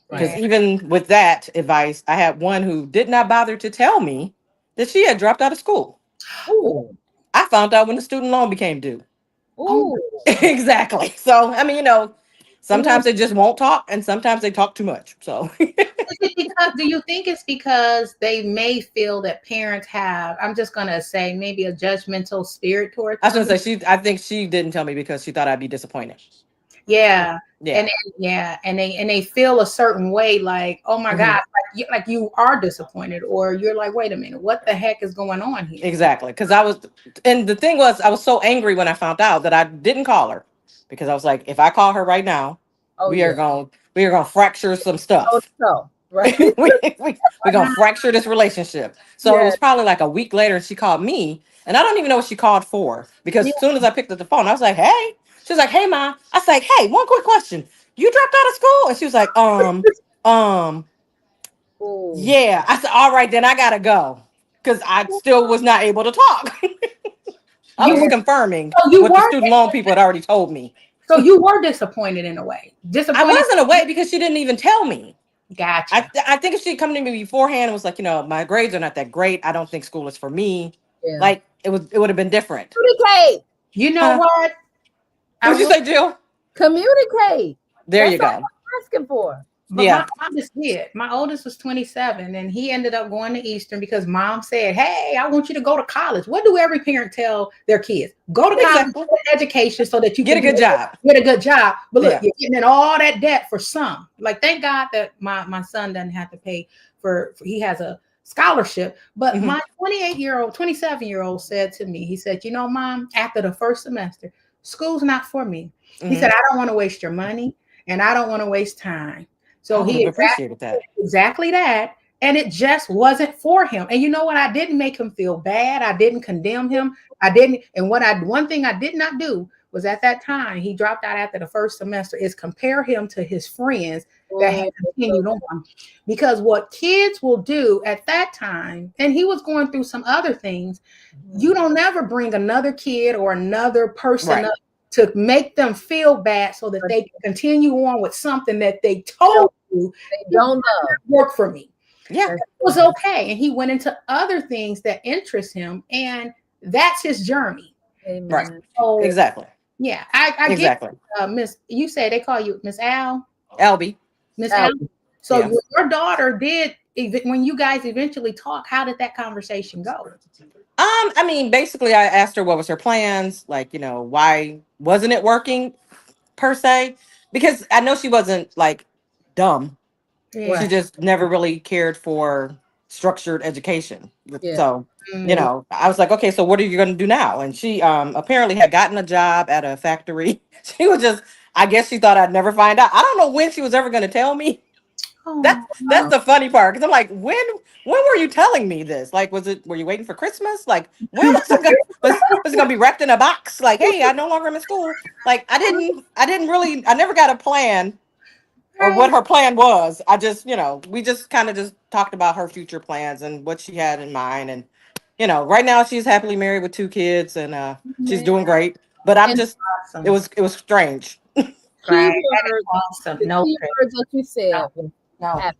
Because even with that advice, I had one who did not bother to tell me that she had dropped out of school. Ooh. I found out when the student loan became due. Ooh. Exactly. So, I mean, sometimes they just won't talk and sometimes they talk too much. So, do you think it's because they may feel that parents have, I'm just going to say, maybe a judgmental spirit towards them? I was going to say, I think she didn't tell me because she thought I'd be disappointed. Yeah. And they feel a certain way, like, oh my God, like you are disappointed, or you're like, wait a minute, what the heck is going on here? Exactly. Because and the thing was, I was so angry when I found out that I didn't call her, because I was like, if I call her right now, we are gonna fracture some stuff. Right. we're gonna fracture this relationship. So it was probably like a week later, she called me, and I don't even know what she called for, because as soon as I picked up the phone, I was like, hey. She was like, hey, Ma. I was like, hey, one quick question. You dropped out of school? And she was like, yeah. I said, all right, then I gotta go. Because I still was not able to talk. I was confirming what the student loan people had already told me. So you were disappointed in a way. I was in a way because she didn't even tell me. Gotcha. I think if she'd come to me beforehand and was like, my grades are not that great, I don't think school is for me. Yeah. Like it would have been different. Communicate. You know what? What'd you say, Jill? Communicate. There you go. What I'm asking for. But my oldest did. My oldest was 27, and he ended up going to Eastern because mom said, hey, I want you to go to college. What do every parent tell their kids? Go to college, get an education so that you get a good job. Get a good job. But look, you're getting in all that debt for some. Like, thank God that my son doesn't have to pay for he has a scholarship. But my 27-year-old said to me, he said, Mom, after the first semester, school's not for me. He said, I don't want to waste your money and I don't want to waste time. So he appreciated that. Exactly that. And it just wasn't for him. And you know what? I didn't make him feel bad. I didn't condemn him. I didn't. And one thing I did not do was at that time, he dropped out after the first semester, is compare him to his friends that had continued on. Because what kids will do at that time, and he was going through some other things, you don't ever bring another kid or another person up to make them feel bad so that they can continue on with something that they told you they don't work for me. Yeah. It was okay. And he went into other things that interest him, and that's his journey. Amen. Right. So, exactly. Yeah. I exactly. get Miss, you say they call you Miss Al? Albie. Miss Allen. So your daughter did, when you guys eventually talk, how did that conversation go? I mean, basically, I asked her what was her plans, like, why wasn't it working per se? Because I know she wasn't like dumb. Yeah. She just never really cared for structured education. Yeah. So, I was like, okay, so what are you going to do now? And she apparently had gotten a job at a factory. She was just, I guess she thought I'd never find out. I don't know when she was ever going to tell me. That's the funny part, because I'm like, when were you telling me this? Like, were you waiting for Christmas? Like, when was it gonna be wrapped in a box? Like, hey, I no longer am in school. Like, I never got a plan or what her plan was. I just, we just kind of just talked about her future plans and what she had in mind. And, right now she's happily married with 2 kids, and she's doing great. But I'm just, awesome. it was strange. Right. Awesome. No, words that you said. No.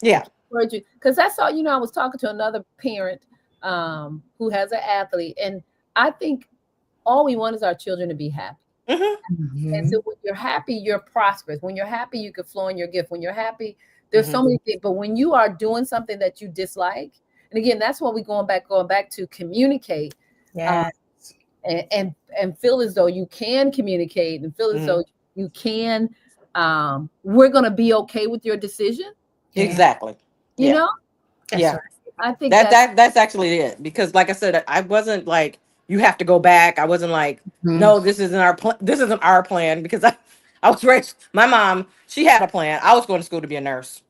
Yeah. Because that's all, I was talking to another parent who has an athlete, and I think all we want is our children to be happy. Mm-hmm. And so when you're happy, you're prosperous. When you're happy, you can flow in your gift. When you're happy, there's so many things. But when you are doing something that you dislike, and again, that's what we're going back to communicate. Yeah. And feel as though you can communicate, and feel as though you can, we're going to be okay with your decision. Exactly. You know? Yeah. Right. I think that's actually it. Because like I said, I wasn't like, you have to go back. I wasn't like, no, this isn't our plan, because I was raised, my mom, she had a plan. I was going to school to be a nurse.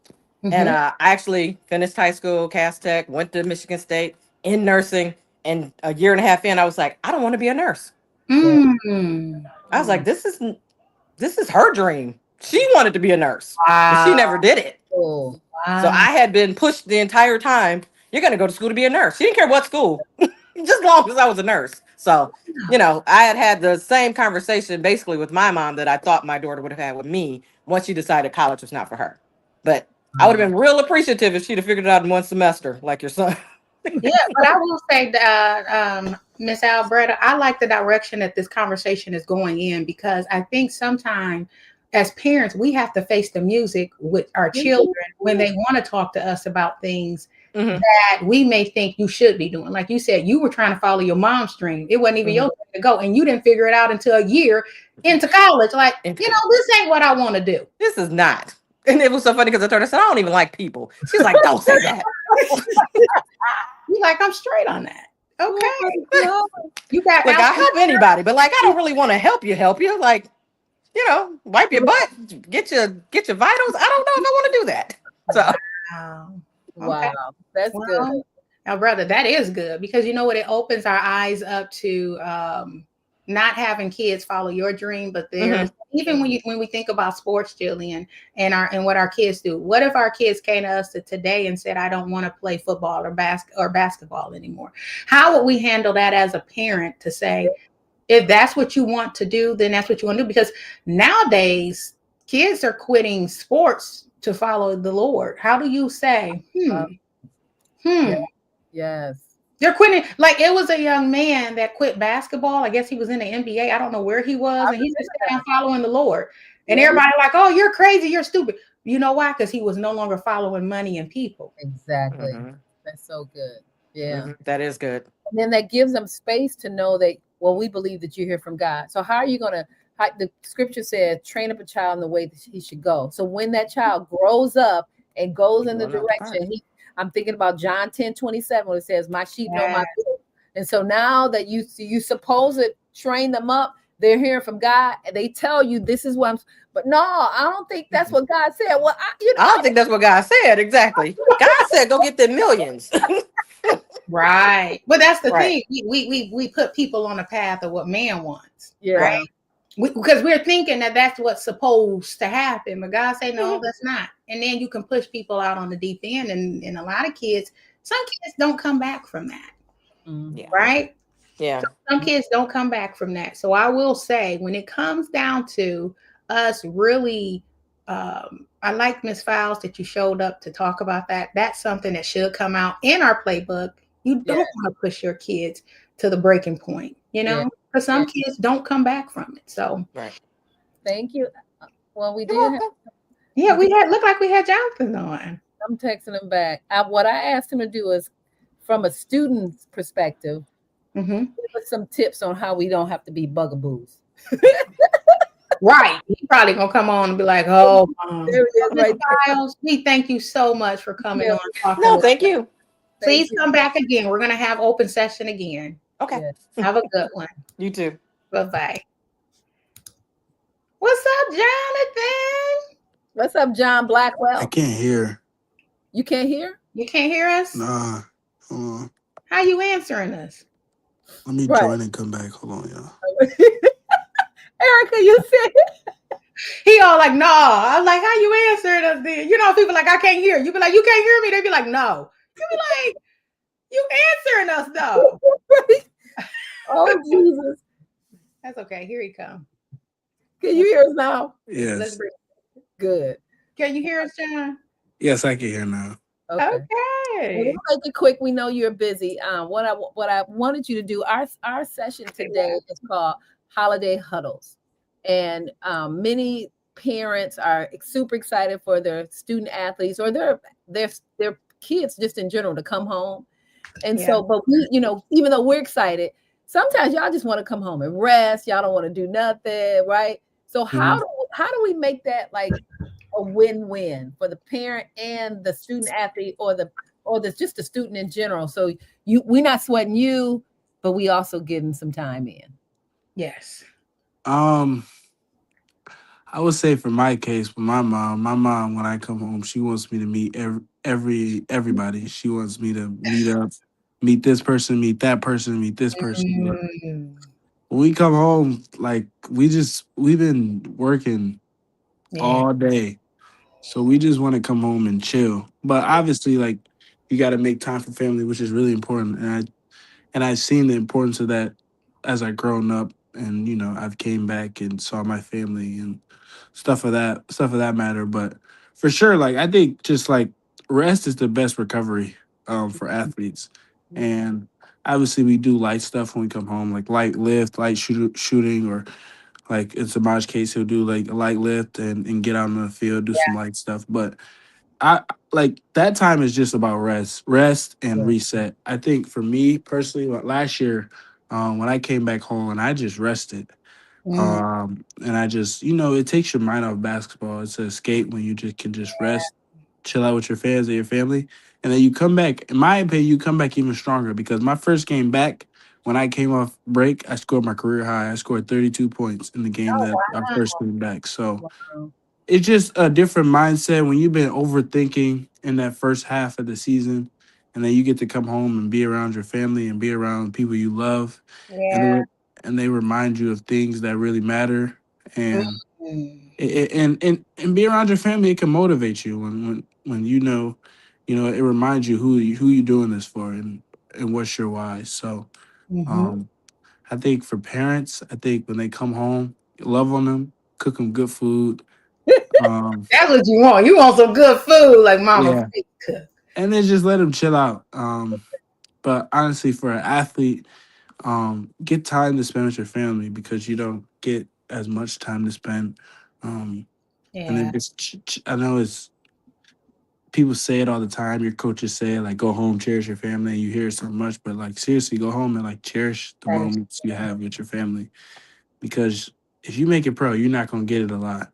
And I actually finished high school, Cass Tech, went to Michigan State in nursing. And a year and a half in, I was like, I don't want to be a nurse. I was like, this is her dream. She wanted to be a nurse. Wow. But she never did it. Wow. So I had been pushed the entire time. You're going to go to school to be a nurse. She didn't care what school, just as long as I was a nurse. So, I had the same conversation basically with my mom that I thought my daughter would have had with me once she decided college was not for her. But I would have been real appreciative if she'd have figured it out in one semester, like your son. Yeah, but I will say that, Miss Alberta, I like the direction that this conversation is going in, because I think sometimes as parents, we have to face the music with our children when they want to talk to us about things that we may think you should be doing. Like you said, you were trying to follow your mom's dream. It wasn't even your dream to go, and you didn't figure it out until a year into college. Like, this ain't what I want to do. This is not. And it was so funny because I told her, I said, I don't even like people. She's like, don't say that. You like, I'm straight on that. Okay. You got, like, I'll help anybody, but like, I don't really want to help you. Like, wipe your butt, get your vitals. I don't know if I want to do that. So wow. That's good. Now, brother, that is good, because you know what? It opens our eyes up to not having kids follow your dream, but there's even when we think about sports, Jillian, and what our kids do. What if our kids came to us today and said, I don't want to play football or basketball anymore? How would we handle that as a parent to say, if that's what you want to do, then that's what you want to do? Because nowadays kids are quitting sports to follow the Lord. How do you say, Yes. They're quitting. Like, it was a young man that quit basketball. I guess he was in the NBA. I don't know where he was. And he's just following the Lord. And everybody like, oh, you're crazy. You're stupid. You know why? Because he was no longer following money and people. Exactly. That's so good. Yeah. That is good. And then that gives them space to know that, well, we believe that you hear from God. So how are you going to, the scripture says, train up a child in the way that he should go. So when that child grows up and goes in the direction, I'm thinking about John 10:27, when it says, my sheep know my voice. And so now that you suppose it, train them up, they're hearing from God, and they tell you this is what I'm, but no, I don't think that's what God said. Well, I don't think that's what God said. Exactly. God said, go get the millions. Right. But that's the thing. We put people on the path of what man wants. Yeah. Right. Because we're thinking that that's what's supposed to happen, but God say no, that's not. And then you can push people out on the deep end, and a lot of kids, some kids don't come back from that, right? Yeah. So some kids don't come back from that. So I will say, when it comes down to us really, I like Miss Fowles that you showed up to talk about that. That's something that should come out in our playbook. You don't want to push your kids to the breaking point, because some kids don't come back from it. So thank you. Well, we did Yeah, we had looked like we had Jonathan on. I'm texting him back. What I asked him to do is, from a student's perspective, Mm-hmm. give us some tips on how we don't have to be bugaboos. Right. He probably gonna come on and be like, "Oh, There it is, Miss right there. Styles, we thank you so much for coming Yeah. on talking No, with thank us. you. Please Thank you. come back again. We're gonna have open session again. Okay. Yeah. Have a good one. You too. Bye-bye. What's up, Jonathan? What's up, John I Blackwell? can't hear. You can't hear? You can't hear us? Nah. Hold on. How you answering us? Let me Right. join and come back. Hold on, y'all. Erica, you said He all like, no. I was like, how you answering us then? You know, people like, I can't hear. You be like, you can't hear me. They be like, no. You be like, you answering us though. oh Jesus. That's okay. Here he come. Can you hear us now? Yes. Let's bring. Good. Can you hear us, John? Yes, I can hear now. Okay. Well, Okay. we'll make it quick. We know you're busy. What I wanted you to do, our session today is called Holiday Huddles, and many parents are super excited for their student athletes or their kids just in general to come home. And Yeah. so, but we, even though we're excited, sometimes y'all just want to come home and rest. Y'all don't want to do nothing, right? So how do we make that like a win-win for the parent and the student athlete or just the student in general? So we're not sweating you, but we also getting some time in. Yes. I would say for my case, with my mom, when I come home, she wants me to meet everybody. She wants me to meet up, meet this person, meet that person, meet this person. But Mm, when we come home, like we've been working yeah. all day. So we just want to come home and chill. But obviously, like you got to make time for family, which is really important. And I've seen the importance of that as I grown up, and I've came back and saw my family and stuff of that matter. But for sure, like I think just like rest is the best recovery for athletes, and obviously we do light stuff when we come home, like light lift, light shooting, or like in Samaj's case, he'll do like a light lift and get out on the field, do some light stuff. But I like that time is just about rest and reset. I think for me personally, like last year, when I came back home and I just rested, Mm, and I just it takes your mind off basketball. It's an escape when you just can just rest, chill out with your fans and your family, and then you come back. In my opinion, you come back even stronger because my first game back. When I came off break, I scored my career high. I scored 32 points in the game oh that I wow. first came back. So Wow. it's just a different mindset when you've been overthinking in that first half of the season, and then you get to come home and be around your family and be around people you love, and Yeah. they remind you of things that really matter, and Mm, and be around your family. It can motivate you when it reminds you who you doing this for and what's your why. So mm-hmm. um, I think for parents, I think when they come home, love on them, cook them good food. Um, That's what you want. You want some good food, like Mama yeah, Fit cook. and then just let them chill out. But honestly, for an athlete, get time to spend with your family because you don't get as much time to spend. Um, and Yeah. then just, I know it's people say it all the time. Your coaches say it, like go home, cherish your family. And you hear it so much, but like seriously, go home and like cherish the That is moments you have with your family because if you make it pro, you're not gonna get it a lot.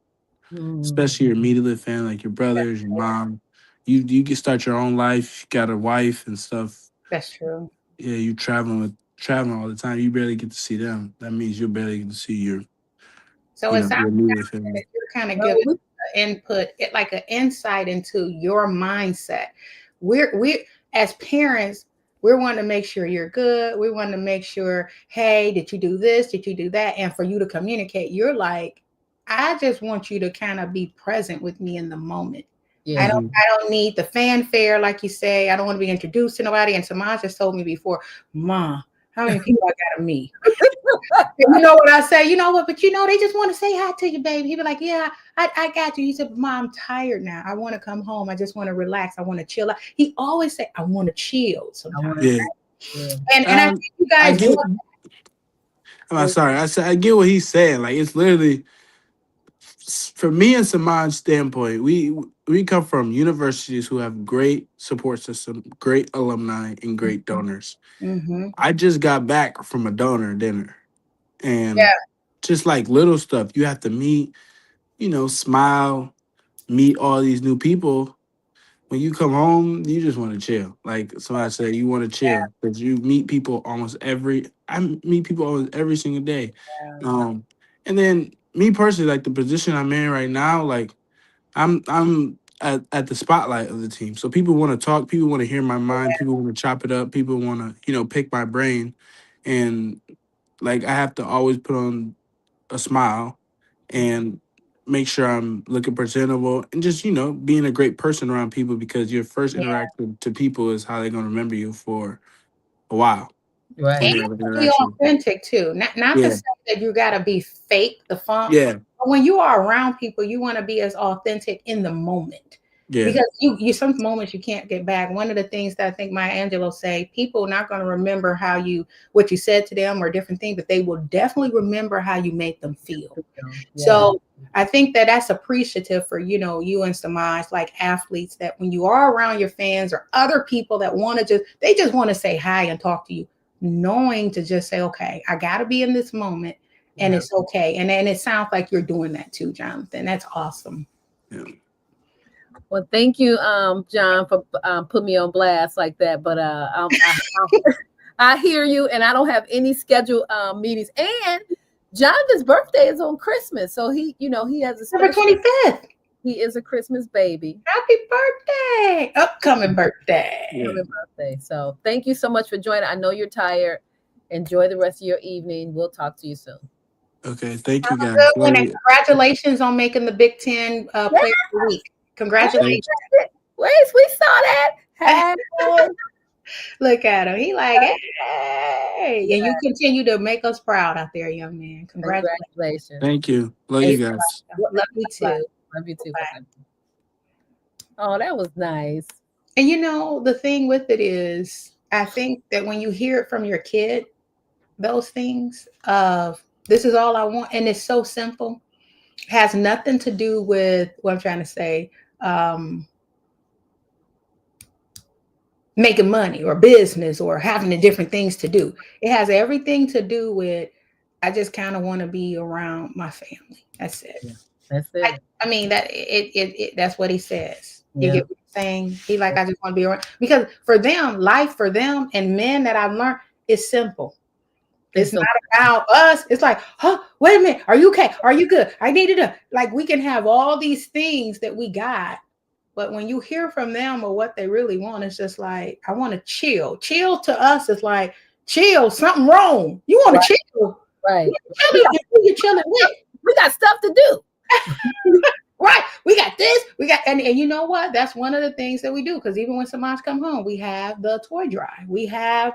Mm. Especially your immediate family, like your brothers, your mom. You can start your own life. You got a wife and stuff. that's true. Yeah, you traveling all the time. You barely get to see them. That means you barely get to see So it your sounds immediate that family. you're kind of No, giving input, like an insight into your mindset. We as parents, we want to make sure you're good. We want to make sure, hey, did you do this? Did you do that? And for you to communicate, you're like, I just want you to kind of be present with me in the moment. I yeah. don't Mhm. I don't need the fanfare, like you say. I don't want to be introduced to nobody. And Samaj just told me before, Ma, how many people I gotta meet? And you know what I say? You know what? But they just want to say hi to you, baby. He be like, yeah, I got you. He said, Mom, I'm tired now. I want to come home. I just want to relax. I want to chill out. He always say, I want to chill I want sometimes. to. Yeah. Yeah. And I think you I guys do get. I'm sorry. I get what he's saying. Like it's literally from me and Samad's standpoint, we come from universities who have great support system, great alumni, and great donors. Mm-hmm. I just got back from a donor dinner, Yeah. and just like little stuff, you have to meet, smile, meet all these new people. When you come home, you just want to chill. Like somebody said, you want to chill because you meet people I meet people almost every single day. And then me personally, like the position I'm in right now, like I'm at the spotlight of the team. So people want to talk, people want to hear my mind, people want to chop it up, people want to, pick my brain. And like I have to always put on a smile and make sure I'm looking presentable and just, being a great person around people because your first Yeah. interaction to people is how they're going to remember you for a while. Right. And When you have an be interaction. authentic too. Not Yeah. to say that you gotta be fake, the funk. Yeah. But when you are around people, you want to be as authentic in the moment. Yeah. Because you some moments you can't get back. One of the things that I think Maya Angelou say, people are not going to remember what you said to them or different things, but they will definitely remember how you made them feel. Yeah. So I think that's appreciative for, you and Samaj, like athletes, that when you are around your fans or other people that they just want to say hi and talk to you, knowing to just say, okay, I got to be in this moment and it's okay. And it sounds like you're doing that too, Jonathan. That's awesome. Yeah. Well, thank you, John, for putting me on blast like that. But I hear you, and I don't have any scheduled meetings. And Jonathan's birthday is on Christmas, so he has a December 25th. He is a Christmas baby. Happy birthday! Upcoming birthday. Upcoming birthday. So thank you so much for joining. I know you're tired. Enjoy the rest of your evening. We'll talk to you soon. Okay, thank you guys. And congratulations on making the Big Ten Player of the Week. Congratulations. Wait, we saw that. Hey. Look at him. He like, hey. Yeah. And you continue to make us proud out there, young man. Congratulations. Thank you. Love you guys. Love you too. Love you too. Oh, that was nice. And the thing with it is, I think that when you hear it from your kid, those things of this is all I want, and it's so simple, has nothing to do with what I'm trying to say, making money or business or having the different things to do. It has everything to do with, I just kind of want to be around my family. That's it. Yeah, that's it. That's what he says. Yeah. You get what I'm saying? He like, I just want to be around, because for them, life for them and men that I've learned is simple. It's not about us. It's like, wait a minute. Are you okay? Are you good? I needed like, we can have all these things that we got. But when you hear from them or what they really want, it's just like, I want to chill. Chill to us is like, chill, something wrong. You want to chill. Right. You're chilling with. We got stuff to do. Right. We got this. We got, and you know what? That's one of the things that we do. Because even when Samaj come home, we have the toy drive. We have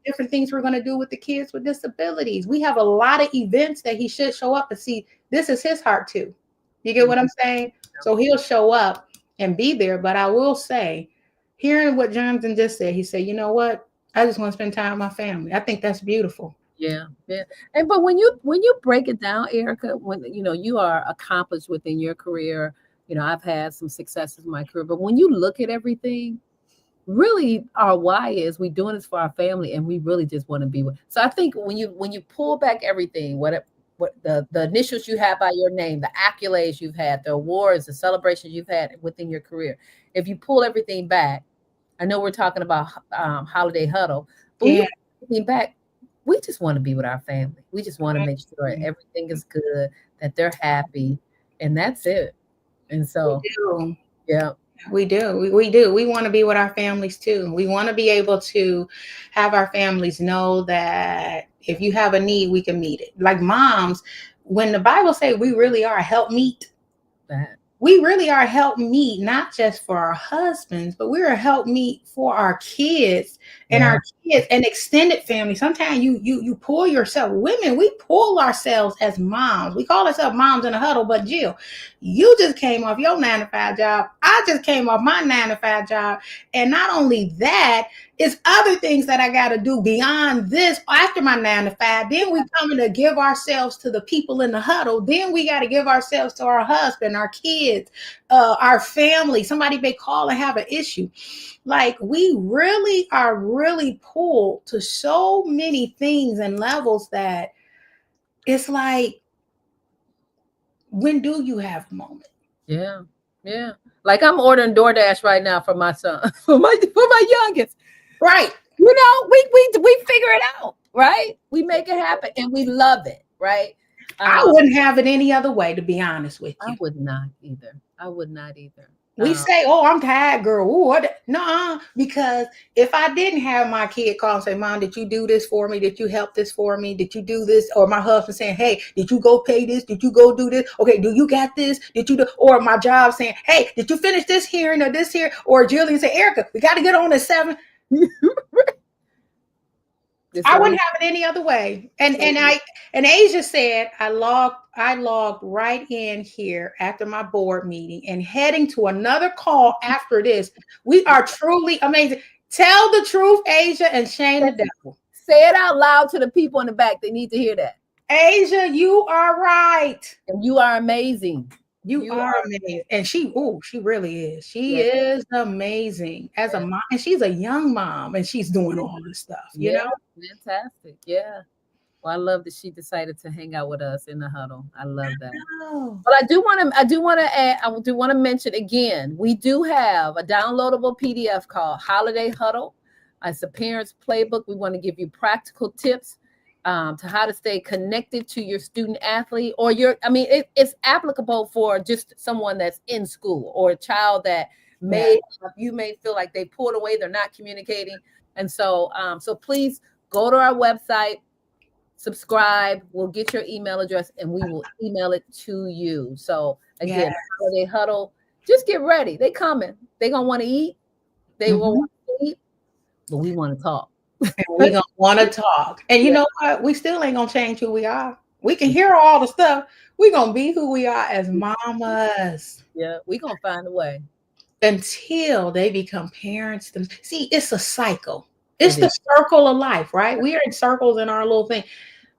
different things we're going to do with the kids with disabilities. We have a lot of events that he should show up and see. This is his heart too. You get what I'm saying? So he'll show up and be there. But I will say, hearing what Jonathan just said, he said, you know what? I just want to spend time with my family. I think that's beautiful. Yeah. And but when you break it down, Erika, when you are accomplished within your career, I've had some successes in my career, but when you look at everything, really our why is we doing this for our family, and we really just want to be with. So I think when you pull back everything, what the initials you have by your name, the accolades you've had, the awards, the celebrations you've had within your career, if you pull everything back, I know we're talking about holiday huddle, but when you pull everything back, we just want to be with our family. We just want to make sure everything is good, that they're happy, and that's it. And so, we do. We do. We want to be with our families too. We want to be able to have our families know that if you have a need, we can meet it. Like moms, when the Bible says we really are a helpmeet, we really are a helpmeet, not just for our husbands, but we're a helpmeet for our kids and our kids and extended family. Sometimes you pull yourself. Women, we pull ourselves as moms. We call ourselves moms in a huddle. But Jill, you just came off your 9-to-5 job. I just came off my 9-to-5 job. And not only that, it's other things that I got to do beyond this after my 9 to 5. Then we coming to give ourselves to the people in the huddle. Then we got to give ourselves to our husband, our kids, our family. Somebody may call and have an issue. Like, we really are really pulled to so many things and levels that it's like, when do you have a moment? Yeah. Like, I'm ordering DoorDash right now for my son, for my youngest. Right. You know, we figure it out, right? We make it happen, and we love it, right? I wouldn't have it any other way, to be honest with you. I would not either. We say, "Oh, I'm tired, girl." Ooh, what? No, because if I didn't have my kid call and say, "Mom, did you do this for me? Did you help this for me? Did you do this?" Or my husband saying, "Hey, did you go pay this? Did you go do this? Okay, do you got this? Did you do?" Or my job saying, "Hey, did you finish this hearing or this here?" Or Jillian say, "Erika, we got to get on at 7." I wouldn't have it any other way. And Asia said, I logged right in here after my board meeting and heading to another call after this. We are truly amazing. Tell the truth, Asia, and shame the devil. Say it out loud to the people in the back. They need to hear that. Asia, you are right. And you are amazing. You are amazing. And she really is. She is amazing as a mom. And she's a young mom, and she's doing all this stuff, you know? Fantastic. Yeah. Well, I love that she decided to hang out with us in the huddle. I love that. But I do want to mention again, we do have a downloadable PDF called Holiday Huddle. It's a parent's playbook. We want to give you practical tips to how to stay connected to your student athlete, or it's applicable for just someone that's in school, or a child that you may feel like they pulled away, they're not communicating. And so please go to our website, subscribe, we'll get your email address and we will email it to you. So again, Holiday Huddle, just get ready. They coming. They gonna want to eat. They will want to eat, but we want to talk. And we're going to want to talk. And you know what? We still ain't going to change who we are. We can hear all the stuff. We're going to be who we are as mamas. Yeah, we're going to find a way. Until they become parents. See, it's a cycle. It's the circle of life, right? We are in circles in our little thing.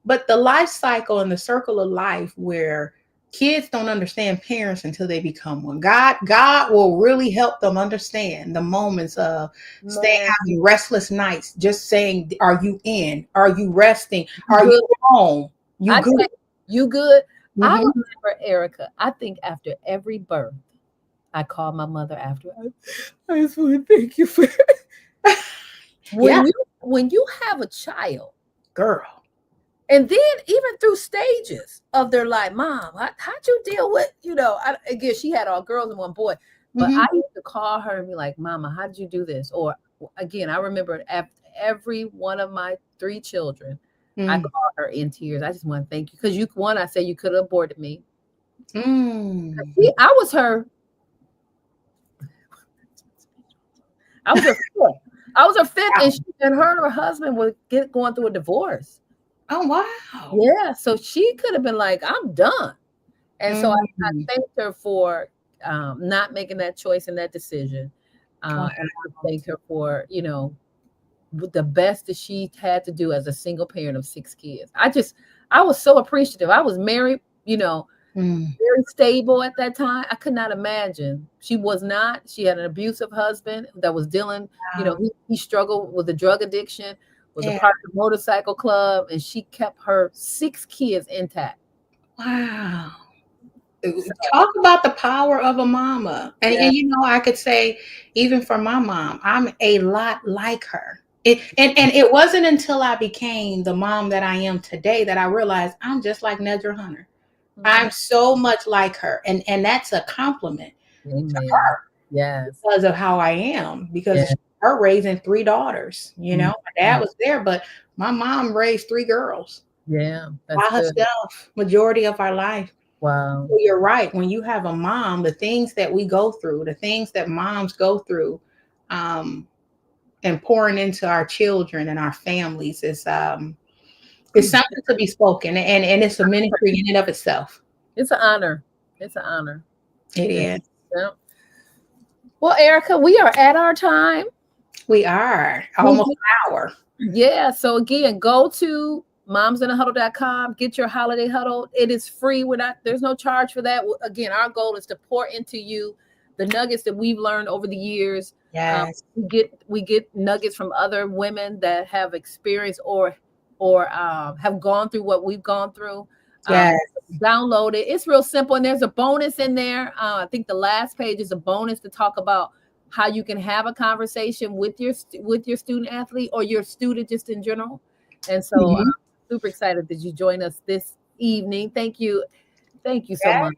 But the life cycle and the circle of life where kids don't understand parents until they become one. God will really help them understand the moments of having restless nights, just saying, "Are you in? Are you resting? Are you home? You good? You good?" I remember, Erika, I think after every birth, I called my mother after. I just want to thank you for when you have a child, girl. And then even through stages of their life, Mom, how'd you deal with, again, she had all girls and one boy, but I used to call her and be like, "Mama, how did you do this?" Or again, I remember after every one of my 3 children, I called her in tears. I just want to thank you. Because I said you could have aborted me. I was her fifth, and her and her husband were going through a divorce. Oh, wow. Yeah. So she could have been like, "I'm done." And so I thanked her for not making that choice and that decision. And I thanked her for, the best that she had to do as a single parent of 6 kids. I was so appreciative. I was married, very stable at that time. I could not imagine. She was not. She had an abusive husband that was dealing, he struggled with a drug addiction, was a part of the motorcycle club, and she kept her 6 kids intact. Wow. Talk about the power of a mama. And I could say, even for my mom, I'm a lot like her. And it wasn't until I became the mom that I am today that I realized I'm just like Nedra Hunter. I'm so much like her. And that's a compliment to her. Yes. Because of how I am. Because her raising 3 daughters. My dad was there, but my mom raised 3 girls. Yeah. By herself, majority of our life. Wow. So you're right. When you have a mom, the things that we go through, the things that moms go through, and pouring into our children and our families is something to be spoken, and it's a ministry in and of itself. It's an honor. It's an honor. It is. Yeah. Well, Erika, we are at our time. We are almost an hour. Yeah. So again, go to momsinthehuddle.com, get your holiday huddle. It is free. There's no charge for that. Again, our goal is to pour into you the nuggets that we've learned over the years. Yes. We get nuggets from other women that have experienced or have gone through what we've gone through. Yes. Download it. It's real simple, and there's a bonus in there. I think the last page is a bonus to talk about how you can have a conversation with your student athlete or your student just in general. And so I'm super excited that you joined us this evening. Thank you so much.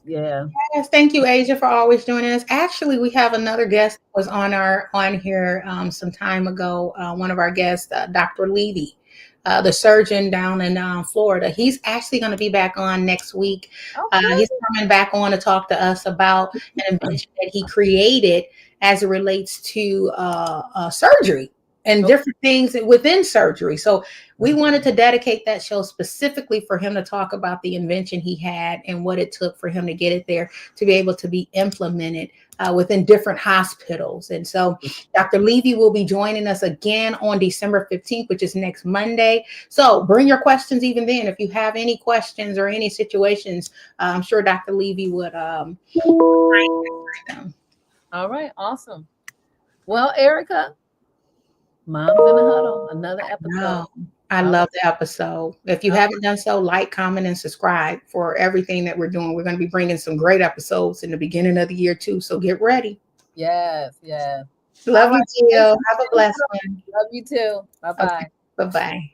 Yeah. Yes, thank you, Asia, for always joining us. Actually, we have another guest that was on here some time ago. One of our guests, Dr. Levy, the surgeon down in Florida. He's actually going to be back on next week. Okay. He's coming back on to talk to us about an invention that he created as it relates to surgery and different things within surgery. So we wanted to dedicate that show specifically for him to talk about the invention he had and what it took for him to get it there to be able to be implemented within different hospitals. And so Dr. Levy will be joining us again on December 15th, which is next Monday. So bring your questions even then. If you have any questions or any situations, I'm sure Dr. Levy would answer them. All right. Awesome. Well, Erika, Moms in the Huddle, another episode. I love the episode. If you haven't done so, like, comment, and subscribe for everything that we're doing. We're going to be bringing some great episodes in the beginning of the year too. So get ready. Yes. Yes. Love you, Jill. Have a blessed one. Love you too. Bye-bye. Okay. Bye-bye.